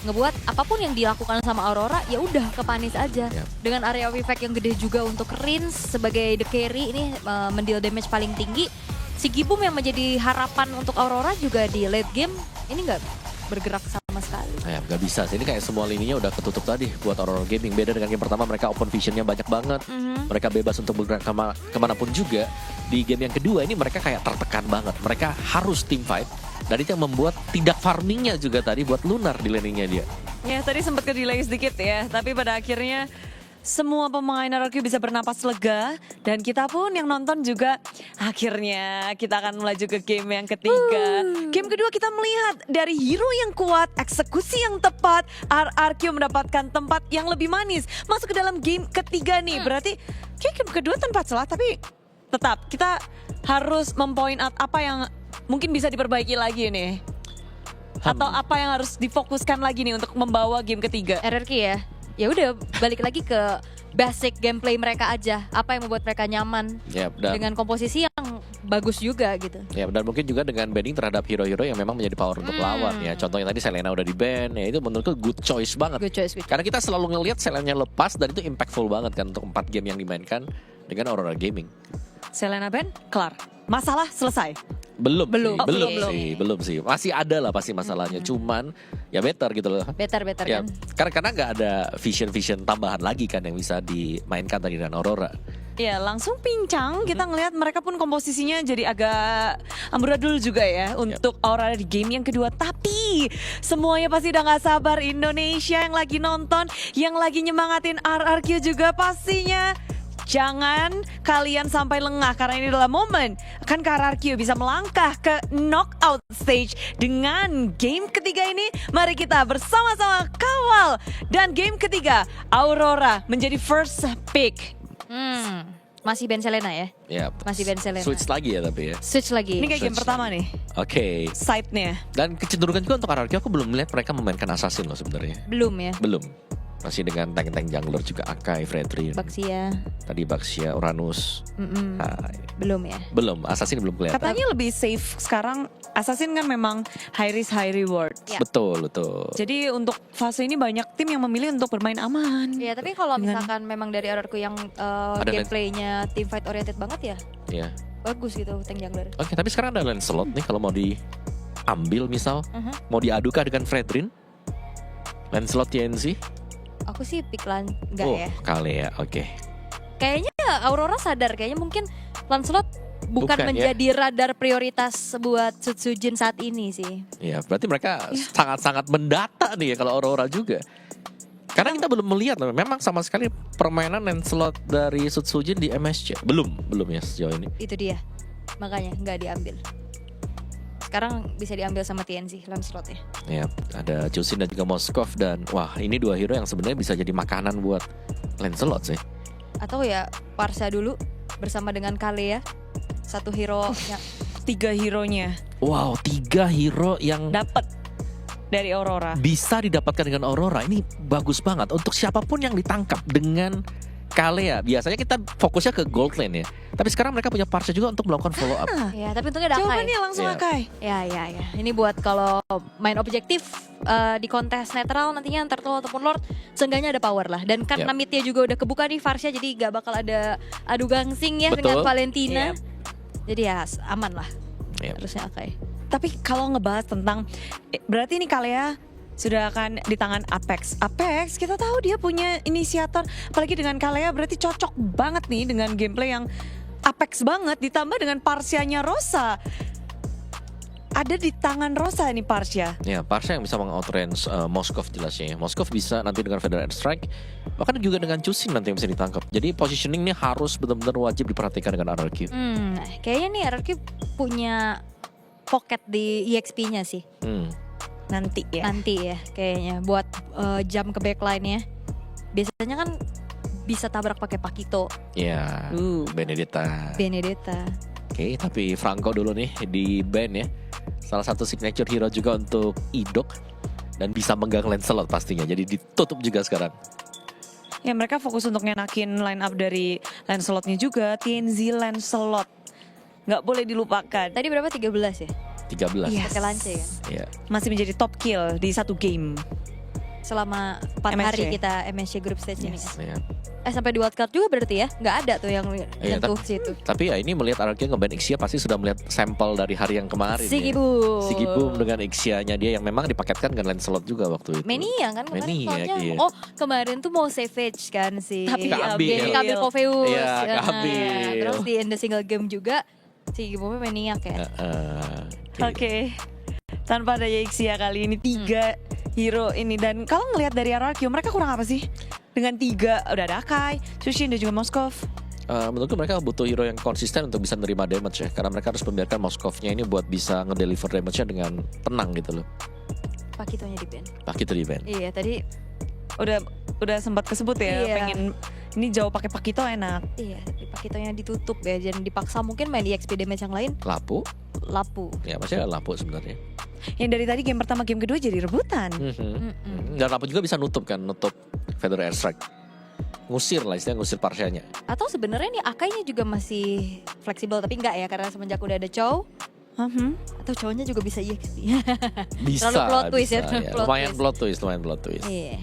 ngebuat apapun yang dilakukan sama Aurora ya udah ke Panis aja. Yap. Dengan area of effect yang gede juga untuk Rins sebagai the carry ini mendeal damage paling tinggi. Si Gibum yang menjadi harapan untuk Aurora juga di late game ini nggak bergerak sama sekali. Ya nggak bisa sih, ini kayak semua lininya udah ketutup tadi buat Aurora Gaming. Beda dengan game pertama, mereka open visionnya banyak banget. Mereka bebas untuk bergerak kemanapun juga. Di game yang kedua ini mereka kayak tertekan banget. Mereka harus team fight. Dan itu yang membuat tidak farmingnya juga tadi buat Lunar di laningnya dia. Ya tadi sempat ke delay sedikit ya, tapi pada akhirnya semua pemain RRQ bisa bernapas lega dan kita pun yang nonton juga akhirnya kita akan melaju ke game yang ketiga. Game kedua kita melihat dari hero yang kuat, eksekusi yang tepat, RRQ mendapatkan tempat yang lebih manis masuk ke dalam game ketiga nih. Berarti kayak game kedua tanpa celah, tapi tetap kita harus mempoint out apa yang mungkin bisa diperbaiki lagi nih. Atau apa yang harus difokuskan lagi nih untuk membawa game ketiga. RRQ ya. Ya udah balik lagi ke basic gameplay mereka aja. Apa yang membuat mereka nyaman dengan komposisi yang bagus juga gitu. Ya, dan mungkin juga dengan banning terhadap hero-hero yang memang menjadi power untuk lawan ya. Contohnya tadi Selena udah di ban, ya itu menurutku good choice banget. Good choice. Karena kita selalu ngelihat Selena lepas dan itu impactful banget kan untuk 4 game yang dimainkan dengan Aurora Gaming. Selena ban, kelar. Masalah selesai. Belum Belum. sih. Masih ada lah pasti masalahnya. Cuman ya better gitu loh. Better Ya, kan. karena nggak ada vision tambahan lagi kan yang bisa dimainkan tadi dengan Aurora. Ya langsung pincang kita ngelihat mereka pun komposisinya jadi agak amburadul juga ya untuk Aurora di game yang kedua. Tapi semuanya pasti udah gak sabar. Indonesia yang lagi nonton, yang lagi nyemangatin RRQ juga pastinya. Jangan kalian sampai lengah karena ini adalah momen kan RRQ bisa melangkah ke knockout stage dengan game ketiga ini. Mari kita bersama-sama kawal. Dan game ketiga Aurora menjadi first pick. Masih Ben Selena ya? Ya. Masih Ben Selena. Switch lagi ya tapi ya. Switch lagi. Ini kayak game pertama nih. Oke. Side-nya. Dan kecenderungan juga untuk RRQ aku belum melihat mereka memainkan assassin loh sebenarnya. Belum ya? Belum. Masih dengan tank-tank jungler juga Akai, Fredrin. Baxia. Tadi Baxia, Uranus. Nah, Belum ya? belum, assassin belum kelihatan. Katanya lebih safe sekarang. Assassin kan memang high risk high reward. Ya. Betul. Jadi untuk fase ini banyak tim yang memilih untuk bermain aman. Ya tapi kalau Dengan- misalkan memang dari RRQ yang gameplaynya team fight oriented banget ya, Ya. bagus gitu tank jungler. Oke, tapi sekarang ada Lancelot nih kalau mau diambil misal, mau diadukah dengan Fredrin? Lancelot TNC? Aku sih pick enggak ya. Kali ya, oke. Kayaknya Aurora sadar kayaknya mungkin Lancelot bukan Bukan, menjadi radar prioritas buat Sutsujin saat ini sih. Ya, berarti mereka sangat-sangat mendata nih ya kalau Aurora juga. Karena kita belum melihat loh, memang sama sekali permainan Lancelot dari Sutsujin di MSC. Belum ya sejauh ini. Itu dia. Makanya nggak diambil. Sekarang bisa diambil sama TNC Lancelot ya. Ya, ada Jusin dan juga Moskov dan wah ini dua hero yang sebenarnya bisa jadi makanan buat Lancelot sih. Atau ya Parsa dulu bersama dengan Kale ya. Satu hero yang 3 hero-nya Wow, 3 hero yang dapat dari Aurora. bisa didapatkan dengan Aurora. Ini bagus banget untuk siapapun yang ditangkap dengan Kalea, biasanya kita fokusnya ke gold lane ya. Tapi sekarang mereka punya Parsha juga untuk melakukan follow up. Ya, tapi untungnya ada Akai. Jawabannya langsung Iya. Akai. Ya. Ini buat kalau main objektif di kontes netral nantinya Turtle ataupun Lord, seenggaknya ada power lah. Dan karena midnya juga udah kebuka nih Varsha, jadi gak bakal ada adu gangsing ya dengan Betul. Valentina. Yep. Jadi ya aman lah. Yep. Harusnya Akai. Tapi kalau ngebahas tentang, berarti ini Kalea sudah akan di tangan Apex. Apex kita tahu dia punya inisiator, apalagi dengan Kalea berarti cocok banget nih dengan gameplay yang Apex banget, ditambah dengan Parsianya Rosa. Ada di tangan Rosa nih Parsia. Ya, Parsha yang bisa meng-outrange Moskov jelasnya. Moskov bisa nanti dengan Feather Strike, bahkan juga dengan Chusin nanti yang bisa ditangkap. Jadi positioning ini harus benar-benar wajib diperhatikan dengan RRQ. Kayaknya nih RRQ punya pocket di EXP-nya sih. Nanti ya. Nanti ya kayaknya buat jam ke backline-nya. Biasanya kan bisa tabrak pakai Pakito, Ya, Benedetta. Oke, tapi Franco dulu nih di ban ya. Salah satu signature hero juga untuk Idok. Dan bisa menggang Lancelot pastinya. Jadi ditutup juga sekarang. Ya mereka fokus untuk ngenakin line up dari Lancelotnya juga, TNZ Lancelot. Nggak boleh dilupakan. Tadi berapa? 13 ya? 13. Yes. Pakai lance kan? Ya. Masih menjadi top kill di satu game. Selama 4 MSC. hari kita MSC Group Stage ini. Ya. Sampai di wildcard juga berarti ya? Nggak ada tuh yang Iya, nyentuh situ. Tapi ya ini melihat RRQ nge-ban Ixia pasti sudah melihat sampel dari hari yang kemarin. Sigibum. Sigibum dengan Ixia-nya dia yang memang dipaketkan dengan Lancelot juga waktu itu. Mania kan kemarin Maniac, soalnya. iya. Oh kemarin tuh mau Savage kan sih. Tapi keambil. Keambil Poveus. Iya, Nah, keambil. terus di end the single game juga Sigibumnya maniak ya. Oke. Tanpa ada Ixia kali ini 3 hero ini. Dan kalau ngelihat dari RRQ mereka kurang apa sih? Dengan 3 udah ada Akai, Chushin dan juga Moskov. Menurutku mereka butuh hero yang konsisten untuk bisa menerima damage ya. Karena mereka harus membiarkan Moskovnya ini buat bisa ngedeliver damage-nya dengan tenang gitu loh. Pakitonya di ban. Pak itu di ban. Iya tadi. Udah sempat kesebut ya, Iya. pengen ini jauh pakai Pakito enak. Iya tapi Pakitonya ditutup ya. Jangan dipaksa mungkin main di XP damage yang lain. Lapu. Ya Masih ada Lapu sebenarnya. Yang dari tadi game pertama game kedua jadi rebutan. Dan Lapu juga bisa nutup kan, nutup Feather Airstrike. Ngusir lah istilahnya, ngusir Parsianya. Atau sebenarnya nih Akainya juga masih fleksibel tapi enggak ya karena semenjak udah ada Chow. Atau cowoknya juga bisa EXP. Bisa. Terlalu plot twist ya, bisa, terlalu plot Lumayan twist. plot twist. Iya.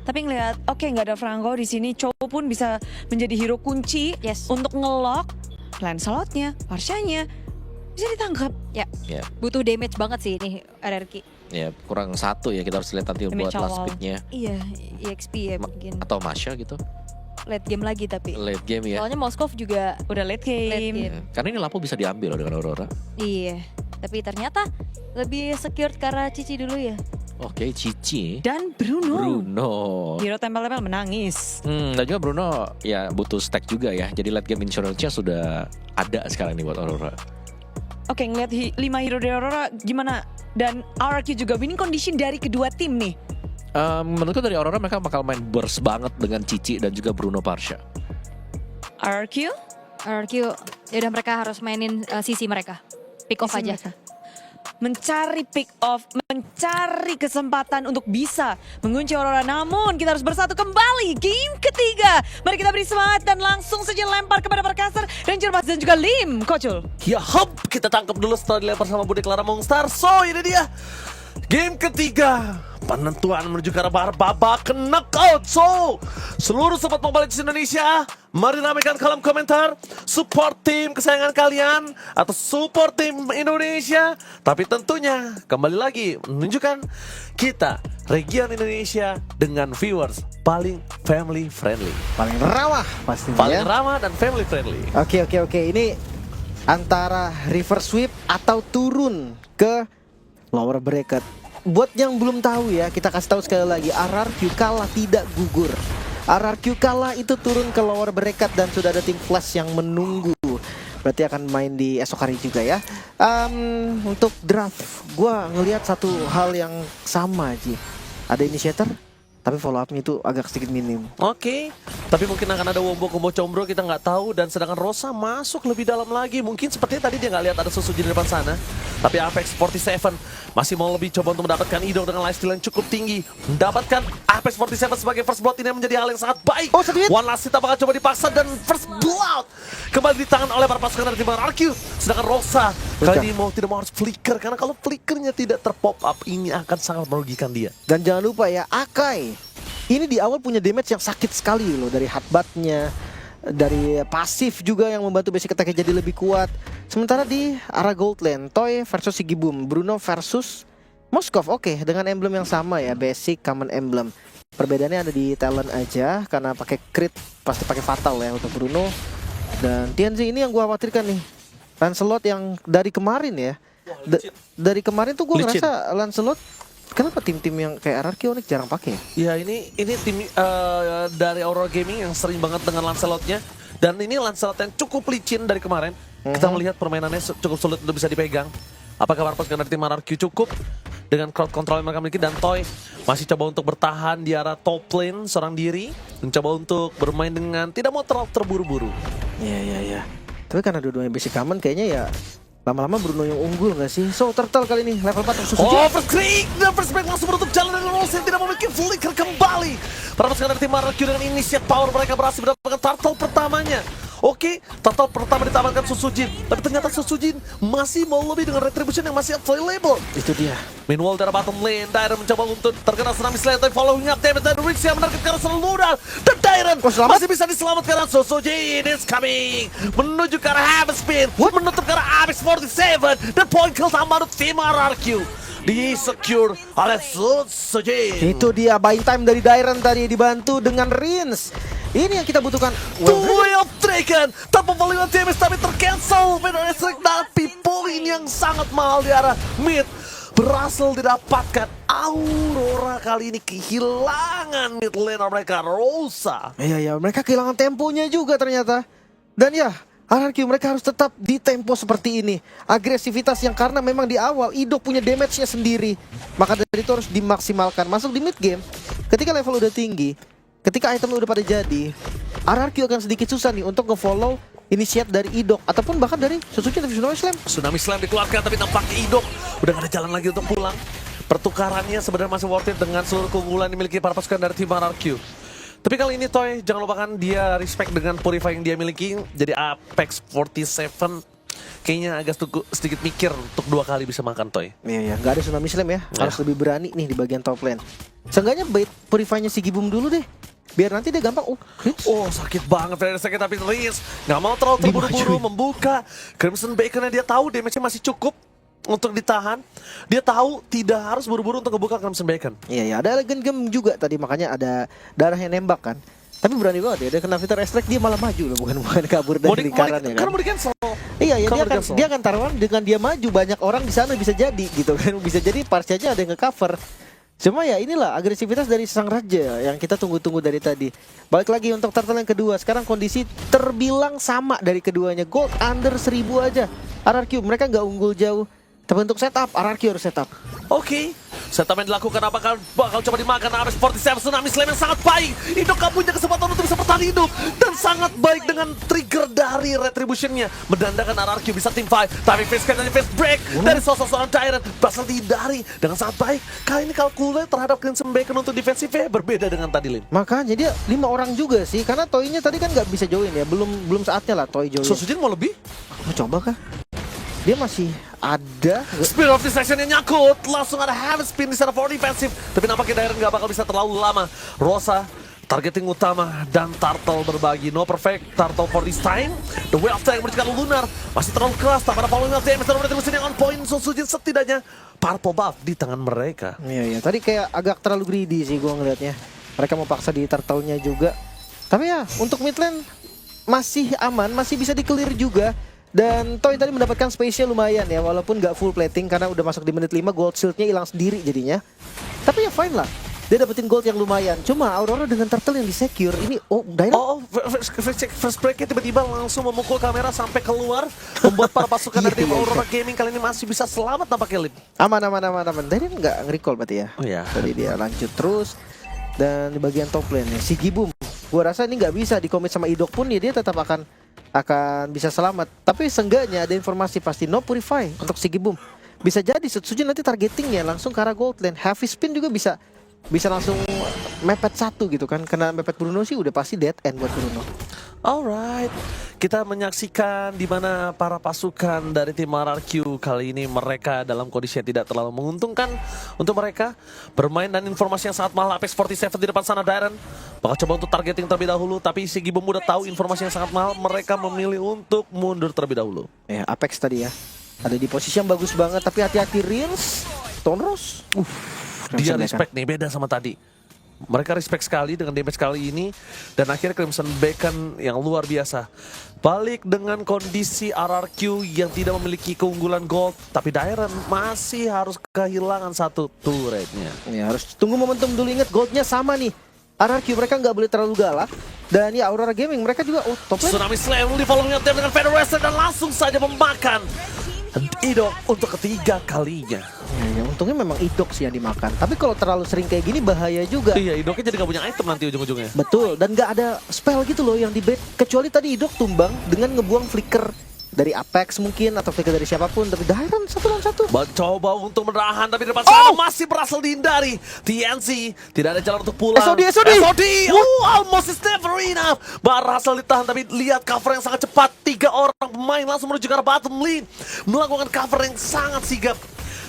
Tapi ngelihat oke nggak ada Franco di sini, Chow pun bisa menjadi hero kunci untuk ngelock Lancelotnya, Parsianya bisa ditangkap. Ya. Ya. Butuh damage banget sih ini RRQ. Ya kurang 1 ya, kita harus lihat nanti buat Damage last awal. pick-nya. Iya, EXP ya mungkin. Atau Masha gitu. Late game lagi tapi. Late game ya. Soalnya Moskov juga udah late game. Ya. Karena ini Lapu bisa diambil loh dengan Aurora. Iya. Tapi ternyata lebih secured karena Cici dulu ya. Oke, Cici. Dan Bruno. Hero tempel-tempel menangis. Dan juga Bruno ya butuh stack juga ya. Jadi late game insurance-nya sudah ada sekarang nih buat Aurora. Oke, ngeliat 5 hero dari Aurora gimana? Dan RRQ juga winning condition dari kedua tim nih. Menurutku dari Aurora mereka bakal main burst banget dengan Cici dan juga Bruno Parsha. RRQ ya udah mereka harus mainin sisi mereka. Pick off Sisi aja. mereka. Mencari pick off, mencari kesempatan untuk bisa mengunci Aurora. Namun kita harus bersatu kembali game ketiga. Mari kita beri semangat dan langsung saja lempar kepada Percaster, Ranger Bass dan juga Lim, Kocul. Ya hop, kita tangkap dulu setelah dilempar sama Bude Clara Mongstar. So ini dia game ketiga, penentuan menuju ke arah babak knockout. So seluruh sobat Mobile Legends Indonesia, mari ramaikan kolom komentar support tim kesayangan kalian atau support tim Indonesia. Tapi tentunya kembali lagi menunjukkan kita region Indonesia dengan viewers paling family friendly, Paling ramah pastinya paling ya. ramah dan family friendly. Oke. Ini antara reverse sweep atau turun ke lower bracket. Buat yang belum tahu ya, kita kasih tahu sekali lagi, RRQ kalah tidak gugur. RRQ kalah itu turun ke lower bracket dan sudah ada tim Flash yang menunggu. Berarti akan main di esok hari juga ya. Untuk draft, gue ngelihat satu hal yang sama Ji. Ada initiator, tapi follow up-nya itu agak sedikit minim. Oke, tapi mungkin akan ada wombo combo combro, kita nggak tahu. Dan sedangkan Rosa masuk lebih dalam lagi. Mungkin sepertinya tadi dia nggak lihat ada Susuji di depan sana. Tapi Apex 47 masih mau lebih coba untuk mendapatkan Idok dengan lifesteal yang cukup tinggi. Mendapatkan Apex 47 sebagai first blood ini menjadi hal yang sangat baik. Oh, satu hit. One last hit apakah coba dipaksa dan first blood kembali di tangan oleh para pasukan dari tim RRQ. Sedangkan Rosa kali ini mau tidak mau harus flicker, karena kalau flickernya tidak terpop up ini akan sangat merugikan dia. Dan jangan lupa ya, Akai ini di awal punya damage yang sakit sekali loh, dari headbutt-nya, dari pasif juga yang membantu basic attack-nya jadi lebih kuat. Sementara di arah gold lane, Toy versus Sigibum, Bruno versus Moskov. Oke, dengan emblem yang sama ya, basic common emblem. Perbedaannya ada di talent aja, karena pakai crit pasti pakai fatal ya untuk Bruno. Dan TNZ ini yang gua khawatirkan nih, Lancelot yang dari kemarin ya. Dari kemarin tuh gua ngerasa Lancelot, kenapa tim-tim yang kayak RRQ Onyx jarang pakai ya? Ya ini tim dari Aurora Gaming yang sering banget dengan Lancelotnya. Dan ini Lancelot yang cukup licin dari kemarin. Kita melihat permainannya cukup sulit untuk bisa dipegang. Apakah para pasukan dari tim RRQ cukup dengan crowd control yang mereka miliki? Dan Toy masih coba untuk bertahan di arah top lane seorang diri, mencoba untuk bermain dengan tidak mau terlalu terburu-buru. Iya. Tapi karena dua-duanya basic common kayaknya ya lama-lama Bruno yang unggul nggak sih? So, Turtle kali ini level 4 khusus. Oh, first creek, dan first break langsung menutup jalan dengan Rose yang tidak memiliki flicker kembali. Para pasukan dari tim RRQ dengan initiate power mereka berhasil mendapatkan Turtle pertamanya. Oke, Turtle pertama ditamatkan Susujin, tapi ternyata Susujin masih mau lebih dengan retribution yang masih available. Itu dia. Meanwhile dari bottom lane, Dairon mencoba untuk terkena tsunami slam, tapi following up damage dari Rix yang menargetkan Lunar. Dan Dairon masih bisa diselamatkan. Susujin is coming menuju ke arah Heaven Spin, menutup ke arah Apex 47, dan point kill tambah untuk tim RRQ di-secure oleh Susujin. Itu dia buying time dari Dairon tadi dibantu dengan Rins. Ini yang kita butuhkan. Way of Dragon tanpa volume damage tapi tercancel. Pedro Estrik, tapi poin yang sangat mahal di arah mid berhasil didapatkan. Aurora kali ini kehilangan mid laner mereka, Rosa. Iya, mereka kehilangan temponya juga ternyata. Dan ya, RRQ mereka harus tetap di tempo seperti ini. Agresivitas yang karena memang di awal Idok punya damage-nya sendiri. Maka dari itu harus dimaksimalkan. Masuk di mid game, ketika level udah tinggi, ketika item udah pada jadi, RRQ akan sedikit susah nih untuk nge-follow initiate dari Idok ataupun bahkan dari Susujin atau Tsunami Slam. Tsunami Slam dikeluarkan tapi nampaknya Idok udah gak ada jalan lagi untuk pulang. Pertukarannya sebenarnya masih worth it dengan seluruh keunggulan dimiliki para pasukan dari tim RRQ. Tapi kali ini Toy, jangan lupakan dia respect dengan Purify yang dia miliki. Jadi Apex 47 kayaknya agak sedikit mikir untuk 2 kali bisa makan Toy. Iya, gak ada Tsunami Slam ya. Harus lebih berani nih di bagian top lane. Seenggaknya bait Purify-nya Sigibum dulu deh, biar nanti dia gampang. Oh sakit banget, very sakit, tapi Riz nggak mau terlalu terburu-buru membuka. Crimson Baconnya dia tahu damage-nya masih cukup untuk ditahan. Dia tahu tidak harus buru-buru untuk ngebuka Crimson Bacon. Iya, ada Legend Game juga tadi, makanya ada darah yang nembak kan. Tapi berani banget ya, dia kena Vitor Extract dia malah maju loh, bukan kabur dari lingkaran ya kan. Kan mau di-cancel. Iya, dia akan taruhan dengan dia maju, banyak orang di sana bisa jadi gitu kan. Bisa jadi parsianya ada yang nge-cover. Cuma ya inilah agresivitas dari sang raja yang kita tunggu-tunggu dari tadi. Balik lagi untuk turtle yang kedua. Sekarang kondisi terbilang sama dari keduanya. Gold under 1000 aja. RRQ mereka nggak unggul jauh. Tapi untuk setup, RRQ harus setup. Oke, setup yang dilakukan apakah bakal coba dimakan Apex 47 Tsunami Slam yang sangat baik. Idok gak punya kesempatan untuk bisa bertahan hidup. Dan sangat baik dengan trigger dari retributionnya. Mendandakan RRQ bisa team fight. Tapi face cut dan face break dari sosok seorang Tyrant berhasil dihindari dengan sangat baik. Kali ini kalkulnya terhadap Crimson Bacon untuk defensifnya berbeda dengan tadi, Lim. Makanya dia 5 orang juga sih. Karena Toy-nya tadi kan nggak bisa join ya. Belum saatnya lah Toy join. Susujin mau lebih? Mau coba kah? Dia masih ada. Speed of Destruction yang nyangkut. Langsung ada Heaven Spin di sana for defensive. Tapi nampaknya Dairon gak bakal bisa terlalu lama. Rosa targeting utama dan Turtle berbagi. No perfect Turtle for this time. The Way of Time mencegah Lunar. Masih terlalu keras. Tak pada following up damage. Dan retribution yang on point. Susujin setidaknya purple buff di tangan mereka. Iya. Tadi kayak agak terlalu greedy sih gue ngelihatnya. Mereka mau paksa di Turtle-nya juga. Tapi ya untuk mid lane masih aman. Masih bisa di-clear juga. Dan Toy tadi mendapatkan space-nya lumayan ya, walaupun gak full plating karena udah masuk di menit 5, gold shield-nya hilang sendiri jadinya. Tapi ya fine lah, dia dapetin gold yang lumayan. Cuma Aurora dengan turtle yang di-secure, ini first break-nya tiba-tiba langsung memukul kamera sampai keluar. Membuat para pasukan dari Aurora Gaming kali ini masih bisa selamat nampaknya, Lip. Aman. Tadi gak nge-recall berarti ya? Oh iya. Tadi dia lanjut terus. Dan di bagian top lane ya, Sigibum, gua rasa ini gak bisa di-commit sama Idok pun ya, dia tetap akan bisa selamat. Tapi seenggaknya ada informasi pasti no Purify untuk Sigibum. bisa jadi Sutsujin nanti targetingnya langsung ke arah gold lane. Heavy spin juga bisa langsung mepet satu gitu kan. Kena mepet Bruno sih udah pasti dead end buat Bruno. Alright, kita menyaksikan di mana para pasukan dari tim RRQ kali ini mereka dalam kondisi yang tidak terlalu menguntungkan untuk mereka bermain, dan informasi yang sangat mahal. Apex 47 di depan sana, Dairen bakal coba untuk targeting terlebih dahulu, tapi si Gibom udah tahu informasi yang sangat mahal, mereka memilih untuk mundur terlebih dahulu. Ya, Apex tadi ya ada di posisi yang bagus banget, tapi hati-hati Rins, Tonros. Dia respect nih, beda sama tadi. Mereka respect sekali dengan damage kali ini, dan akhirnya Crimson Bacon yang luar biasa. Balik dengan kondisi RRQ yang tidak memiliki keunggulan gold, tapi Dairen masih harus kehilangan satu turretnya. Ya, harus tunggu momentum dulu, inget goldnya sama nih. RRQ mereka nggak boleh terlalu galak. Dan ya Aurora Gaming mereka juga top lane. Tsunami Slam di follow-nya dengan Federation dan langsung saja memakan Idok untuk ketiga kalinya. Ya, untungnya memang Idok sih yang dimakan. Tapi kalau terlalu sering kayak gini bahaya juga. Iya, Idoknya jadi gak punya item nanti ujung-ujungnya. Betul, dan gak ada spell gitu loh yang di bait. Kecuali tadi Idok tumbang dengan ngebuang flicker dari Apex mungkin, atau flicker dari siapapun. Tapi Dairen 1 lawan 1. Mencoba untuk menahan, tapi depan sana masih berhasil dihindari. TNC tidak ada jalan untuk pulang. SOD! Almost is never enough. Berhasil ditahan, tapi lihat cover yang sangat cepat. 3 orang pemain langsung menuju ke arah bottom lane, melakukan cover yang sangat sigap.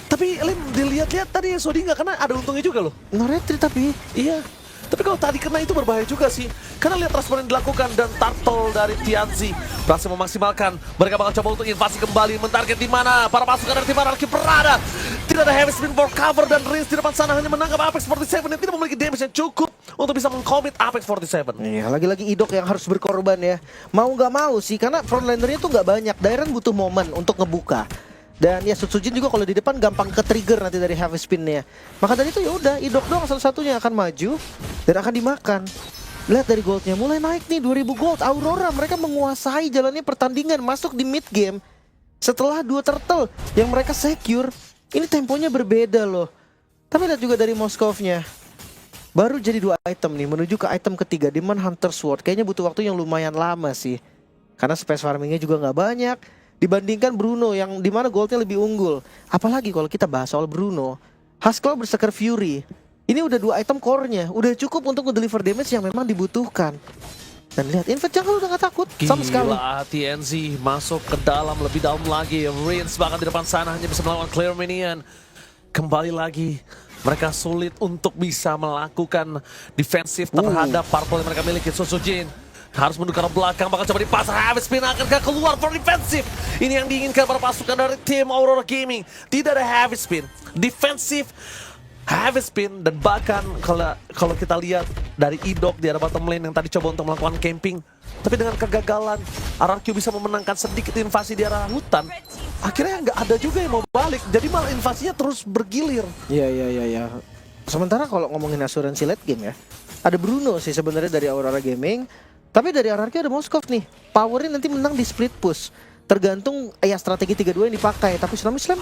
Tapi Lim, dilihat-lihat tadi SOD nggak kena, ada untungnya juga loh. No-retreat tapi. Iya. Tapi kalau tadi kena itu berbahaya juga sih. Karena lihat transport yang dilakukan, dan Turtle dari Tianzi berhasil memaksimalkan. Mereka bakal coba untuk invasi kembali, mentarget di mana para pasukan dari tim RRQ berada. Tidak ada heavy spin for cover, dan Rins di depan sana hanya menangkap Apex 47 yang tidak memiliki damage yang cukup untuk bisa mengcommit Apex 47. Iya, lagi-lagi Idok yang harus berkorban ya. Mau nggak mau sih, karena frontlinernya tuh nggak banyak. Dairen butuh momen untuk ngebuka. Dan ya Sutsujin juga kalau di depan gampang ke trigger nanti dari heavy spinnya. Maka dari itu ya udah Idok doang satu-satunya yang akan maju dan akan dimakan. Lihat dari goldnya mulai naik nih 2000 gold. Aurora mereka menguasai jalannya pertandingan, masuk di mid game setelah 2 turtle yang mereka secure. Ini temponya berbeda loh. Tapi lihat juga dari Moskovnya, baru jadi 2 item nih menuju ke item ketiga, Demon Hunter Sword. Kayaknya butuh waktu yang lumayan lama sih, karena space farmingnya juga nggak banyak dibandingkan Bruno yang dimana goldnya lebih unggul. Apalagi kalau kita bahas soal Bruno, Haskell Berserker Fury ini udah 2 item core-nya, udah cukup untuk nge-deliver damage yang memang dibutuhkan. Dan lihat Invert Jungle udah gak takut sama sekali. Gila, TNC masuk ke dalam lebih dalam lagi. Rins bahkan di depan sana hanya bisa melawan Clear Minion. Kembali lagi mereka sulit untuk bisa melakukan defensif terhadap purple yang mereka miliki. Sutsujin harus menukar belakang, bakal coba dipasang, habis spin akankah keluar for defensif. Ini yang diinginkan para pasukan dari tim Aurora Gaming. Tidak ada heavy spin, defensif, heavy spin, dan bahkan kalau kita lihat dari Idok di arah bottom lane yang tadi coba untuk melakukan camping, tapi dengan kegagalan RRQ bisa memenangkan sedikit invasi di arah hutan. Akhirnya nggak ada juga yang mau balik, jadi malah invasinya terus bergilir. Iya. Sementara kalau ngomongin asuransi late game ya, ada Bruno sih sebenarnya dari Aurora Gaming. Tapi dari RRQ ada Moskov nih, powernya nanti menang di split push. Tergantung ya strategi 3-2 yang dipakai. Tapi Tsunami Slam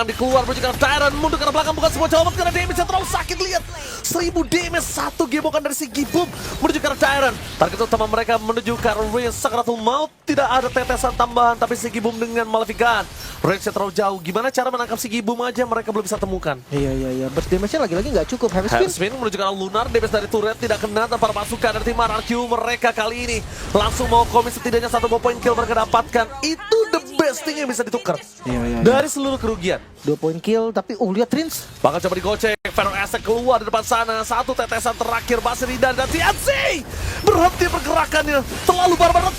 dikeluar menuju ke arah Dairen, mundur ke arah belakang, bukan sebuah jawaban karena damage yang terlalu sakit. Lihat 1000 damage, 1 gemokan dari si Gibum menuju ke arah Dairen. Target utama mereka menuju ke arah Rins Sakratul Maut. Tidak ada tetesan tambahan, tapi si Gibum dengan Maleficant range-nya terlalu jauh. Gimana cara menangkap si Gibum aja mereka belum bisa temukan. Iya. Burst damage-nya lagi-lagi nggak cukup. Heavy spin menuju ke arah Lunar, damage dari turret tidak kena tanpa pasukan dari tim RRQ. Mereka kali ini langsung mau komit, setidaknya 1 point kill mereka dapatkan. Itu the best thing yang bisa ditukar dari seluruh kerugian. 2 point kill, tapi lihat Rins bakal coba digocek. Feral Asset keluar di depan sana. 1 tetesan terakhir Basridan dan TNC berhenti pergerakannya. Terlalu barbar,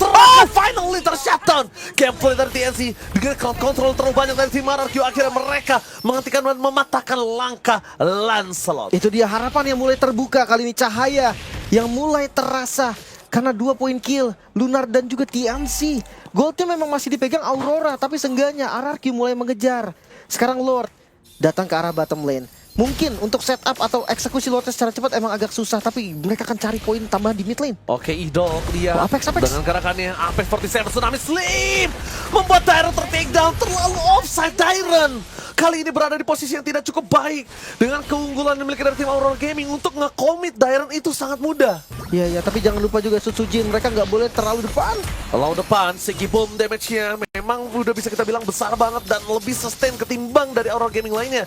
finally tershutdown. Gameplay dari TNC dengan crowd control terlalu banyak dari tim RRQ. Akhirnya mereka menghentikan dan mematahkan langkah Lancelot. Itu dia harapan yang mulai terbuka kali ini, cahaya yang mulai terasa. Karena 2 point kill, Lunar dan juga TNC. Goldnya memang masih dipegang Aurora, tapi seenggaknya RRQ mulai mengejar. Sekarang Lord datang ke arah bottom lane. Mungkin untuk setup atau eksekusi Lordnya secara cepat emang agak susah, tapi mereka akan cari poin tambahan di mid lane. Oke, Idok dia Apex. dengan gerakannya Apex 47 Tsunami Slam membuat Dairen ter-take down. Terlalu offside Dairen. Kali ini berada di posisi yang tidak cukup baik. Dengan keunggulan yang dimiliki dari tim Aurora Gaming, untuk nge-commit Dairen itu sangat mudah. Iya, tapi jangan lupa juga Sutsujin, mereka nggak boleh terlalu depan. Terlalu depan, segi boom damage-nya memang memang udah bisa kita bilang besar banget dan lebih sustain ketimbang dari Aurora Gaming lainnya.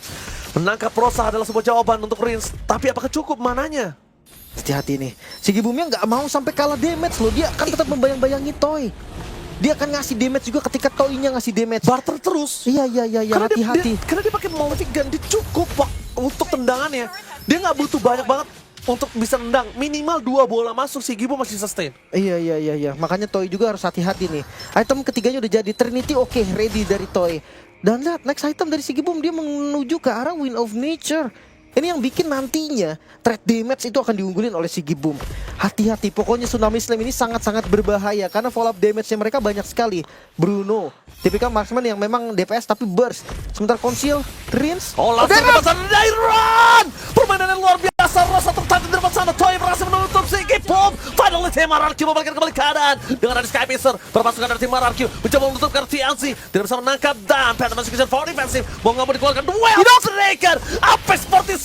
Menangkap Rosa adalah sebuah jawaban untuk Rins, tapi apakah cukup mananya? Hati-hati nih, Sigibumnya nggak mau sampai kalah damage loh. Dia akan tetap membayang-bayangi Toy. Dia akan ngasih damage juga ketika Toy-nya ngasih damage. Barter terus. Iya, hati-hati. Karena dia pakai Malefic Gun, dia cukup Pak untuk tendangannya. Dia nggak butuh banyak banget untuk bisa nendang. Minimal 2 bola masuk, Sigibum masih sustain. Iya. Makanya Toy juga harus hati-hati nih. Item ketiganya udah jadi, Trinity oke, ready dari Toy. Dan lihat, next item dari Sigibum, dia menuju ke arah Wind of Nature. Ini yang bikin nantinya threat damage itu akan diunggulin oleh Sigibum. Hati-hati, pokoknya Tsunami Slam ini sangat-sangat berbahaya karena follow up damage-nya mereka banyak sekali. Bruno, tipikal marksman yang memang DPS tapi burst. Sementara Conceal, Rins, langsung ke depan sana, Dairon! Permainan yang luar biasa, Rosa tertarik di depan sana. Toy berhasil menutup Sigibum. Finally tim RRQ membalikan kembali keadaan. Dengan ada Sky Pacer, perpasukan dari tim RRQ mencoba menutup kartu TNC. Tidak bisa menangkap dan Panther masih kejar for defensive. Mau nggak mau dikeluarkan duel Striker. Apex 47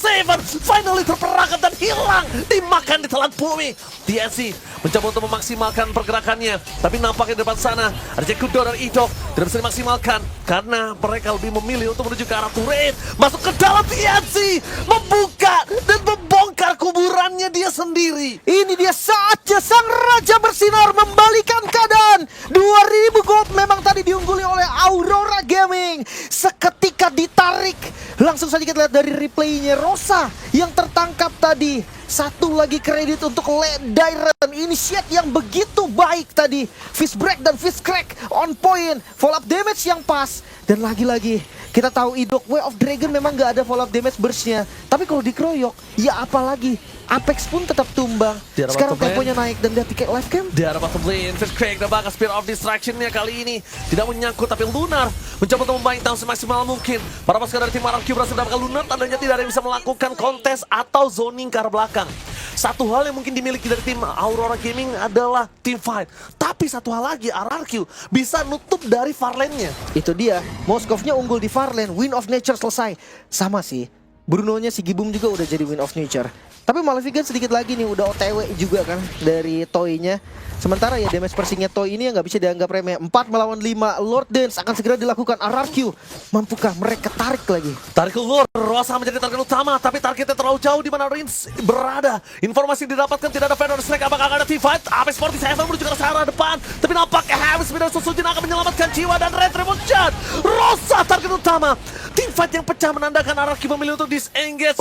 finally terperangkap dan hilang. Dimakan di telan bumi. TNC mencoba untuk memaksimalkan pergerakannya. Tapi nampaknya di depan sana ada Jekudo dan Idok. Tidak bisa dimaksimalkan karena mereka lebih memilih untuk menuju ke arah turret. Masuk ke dalam TNC. Membuka dan membongkar kuburannya dia sendiri. ini dia saatnya sang raja bersinar membalikan keadaan. 2000 gold memang tadi diungguli oleh Aurora Gaming. Seketika ditarik. Langsung saja kita lihat dari replaynya Rosa yang tertangkap tadi. Satu lagi kredit untuk Dairon. Initiate yang begitu baik tadi. Fist break dan fist crack on point. Follow up damage yang pas. Dan lagi-lagi kita tahu Idok Way of Dragon memang gak ada follow up damage burstnya. Tapi kalau dikeroyok, ya apalagi Apex pun tetap tumbang. Sekarang temponya naik dan dia tiket live cam. Dia dapat Blin, Fist Crack dan bahkan Spear of Distraction-nya kali ini tidak menyangkut, tapi Lunar mencoba untuk membaik tahu semaksimal mungkin. Para pasukan dari tim RRQ berhasil mendapatkan Lunar, tandanya tidak ada yang bisa melakukan kontes atau zoning ke arah belakang. Satu hal yang mungkin dimiliki dari tim Aurora Gaming adalah team fight. Tapi satu hal lagi, RRQ bisa nutup dari Farlane-nya. Itu dia, Moskovnya unggul di Farlane, Wind of Nature selesai. Sama sih, Bruno-nya Sigibum juga udah jadi Wind of Nature. Tapi Maleficent sedikit lagi nih udah OTW juga kan dari Toy-nya. Sementara ya damage persingnya Toy ini yang nggak bisa dianggap remeh. 4 melawan 5, Lord Dance akan segera dilakukan. RRQ, mampukah mereka tarik lagi? Tarik keluar, Rosa menjadi target utama, tapi targetnya terlalu jauh di mana Rins berada. Informasi yang didapatkan tidak ada Feather Strike, apakah akan ada teamfight? Apex 47 menuju ke arah depan, tapi nampaknya Harris dan Susujin akan menyelamatkan jiwa dan Retribution. Rosa target utama. Teamfight yang pecah menandakan RRQ memilih untuk disengage.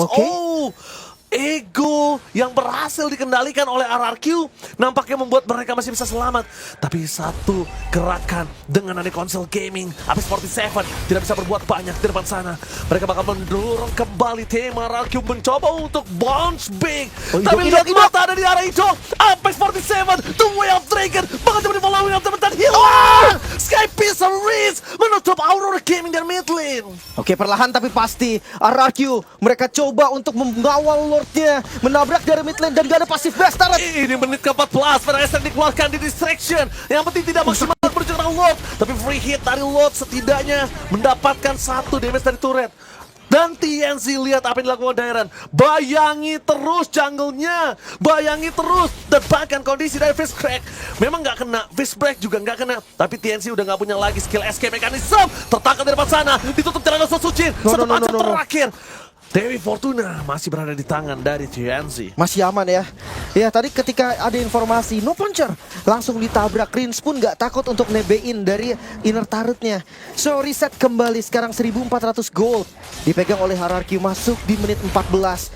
Ego yang berhasil dikendalikan oleh RRQ nampaknya membuat mereka masih bisa selamat. Tapi satu gerakan dengan ada Console Gaming, Apex 47 tidak bisa berbuat banyak di depan sana. Mereka bakal mendorong kembali tim RRQ mencoba untuk bounce big. Tapi lihat mata ada di arah Idok. Apex 47, The Way of Dragon bakal coba di-following up dan hilang. Sky Pizza Reese menutup Aurora Gaming dan mid lane. Oke, perlahan tapi pasti RRQ mereka coba untuk mengawal Lordnya, menabrak dari mid lane dan gak ada passive blast turret. Ini menit ke-14, Federation dikeluarkan di distraction. Yang penting tidak maksimal menuju ke Lord, tapi free hit dari Lord setidaknya mendapatkan 1 damage dari turret. Dan TNC lihat apa yang dilakukan Dairon. Bayangi terus jungle-nya. Bayangi terus. Dan bahkan kondisi dari Fist Crack memang nggak kena. Fist Break juga nggak kena. Tapi TNC udah nggak punya lagi skill escape mechanism. Tertangkap dari depan sana. Ditutup jalan Susujin. Satu macam terakhir. Dewi Fortuna masih berada di tangan dari TNC. Masih aman ya. Ya tadi ketika ada informasi no puncher langsung ditabrak. Rins pun gak takut untuk nebein dari inner turretnya. So reset kembali sekarang 1400 gold. Dipegang oleh RRQ masuk di menit 14.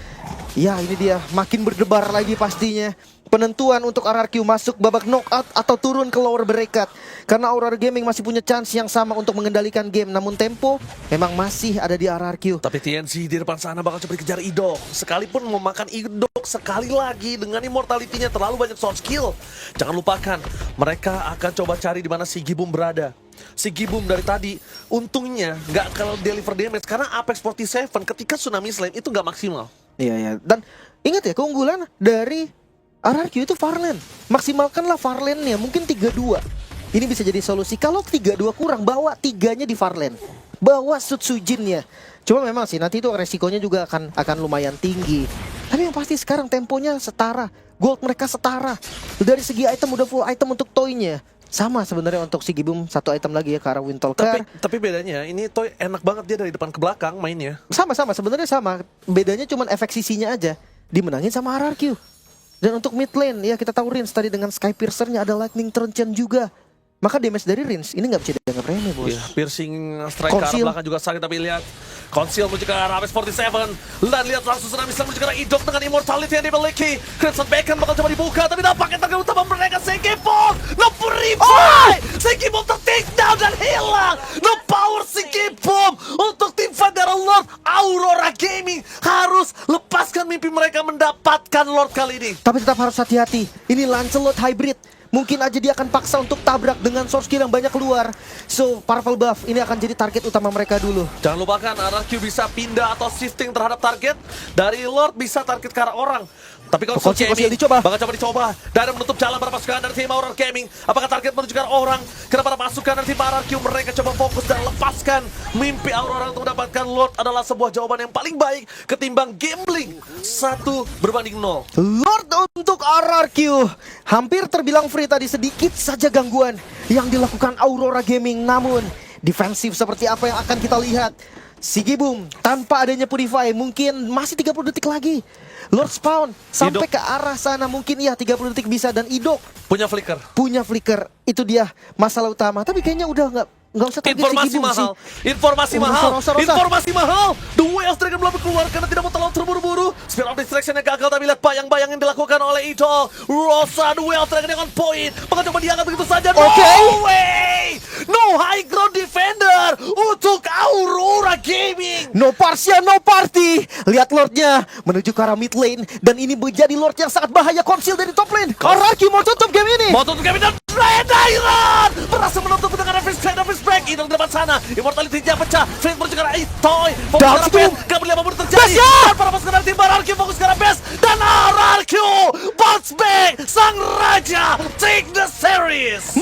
Ya ini dia makin berdebar lagi pastinya. Penentuan untuk RRQ masuk babak knockout atau turun ke lower bracket. Karena Aurora Gaming masih punya chance yang sama untuk mengendalikan game. Namun tempo memang masih ada di RRQ. Tapi TNC di depan sana bakal coba dikejar Idok. Sekalipun memakan Idok sekali lagi dengan immortality-nya terlalu banyak soft skill. Jangan lupakan, mereka akan coba cari di mana Sigibum berada. Sigibum dari tadi untungnya nggak kalau deliver damage karena Apex 47 ketika Tsunami Slam itu nggak maksimal. Iya. Dan ingat ya keunggulan dari RRQ itu Farlane. Maksimalkanlah Farlane-nya, mungkin 3-2. Ini bisa jadi solusi. Kalau 3-2 kurang, bawa 3-nya di Farlane. Bawa Susujin-nya. Cuma memang sih nanti itu resikonya juga akan lumayan tinggi. Tapi yang pasti sekarang temponya setara. Gold mereka setara. Dari segi item udah full item untuk Toy-nya. Sama sebenarnya untuk si Gibum, satu item lagi ya ke arah Windtalker. Tapi bedanya ini Toy enak banget dia dari depan ke belakang mainnya. Sama-sama sebenarnya sama. Bedanya cuma efek sisinya aja. Dimenangin sama RRQ. Dan untuk mid lane ya kita tahu Rins tadi dengan Sky Piercer-nya ada Lightning Truncheon juga. Maka damage dari Rins ini nggak bisa dianggap remeh, bos. Iya, piercing strike ke arah Conceal. belakang juga sakit, tapi lihat Conceal menuju ke arah MS47. Dan lihat langsung tsunami Islam menuju ke arah Idok dengan immortality yang dimiliki. Crimson Bacon bakal coba dibuka, tapi nampaknya target utama mereka Sekipom. No revive! Sekipom ter-take down dan hilang. No power Sekipom untuk tim Federal Lord. Aurora Gaming harus lepaskan mimpi mereka mendapatkan Lord kali ini. Tapi tetap harus hati-hati. Ini Lancelot Hybrid. Mungkin aja dia akan paksa untuk tabrak dengan source kill yang banyak keluar. So, Powerful Buff ini akan jadi target utama mereka dulu. Jangan lupakan RRQ bisa pindah atau shifting terhadap target. Dari Lord bisa target ke arah orang. Tapi Conceal Gaming dicoba. bakal coba dicoba. Dan menutup jalan para pasukan dari tim Aurora Gaming. Apakah target menuju ke arah orang? Karena para pasukan dari tim RRQ mereka coba fokus dan lepaskan mimpi Aurora untuk mendapatkan Lord adalah sebuah jawaban yang paling baik ketimbang gambling 1-0. Lord untuk RRQ. Hampir terbilang free tadi, sedikit saja gangguan yang dilakukan Aurora Gaming. Namun, defensif seperti apa yang akan kita lihat? Si Gibum tanpa adanya Purify mungkin masih 30 detik lagi. Lord Spawn sampai Idok. ke arah sana mungkin iya 30 detik bisa, dan Idok Punya flicker. punya flicker. Itu dia masalah utama. Tapi kayaknya udah nggak usah target si Informasi Gibum mahal, sih. informasi Oh, mahal, Rosa. informasi mahal. The Whales Dragon belum keluar karena tidak mau terlalu terburu-buru. Spear of Distraction yang gagal, tapi lihat bayang-bayang yang dilakukan oleh Idol. Rosa, The Whales Dragon yang on point. Maka coba diangkat begitu saja. No way! No high ground defender untuk Aurora Gaming. No Parsia, no party. Lihat Lordnya menuju ke arah mid lane, dan ini menjadi Lord yang sangat bahaya. Conceal dari top lane. RRQ mau tutup game ini. Mau tutup game dan Red Iron berhasil menutup dengan Revis Break. Idol di depan sana. Immortality-nya pecah. Flint menuju ke arah Itoy. Fokus ke arah base. Gak boleh apa terjadi. Dan para pasukan dari tim RRQ fokus ke arah base. Dan RRQ bounce back. Sang Raja take the series.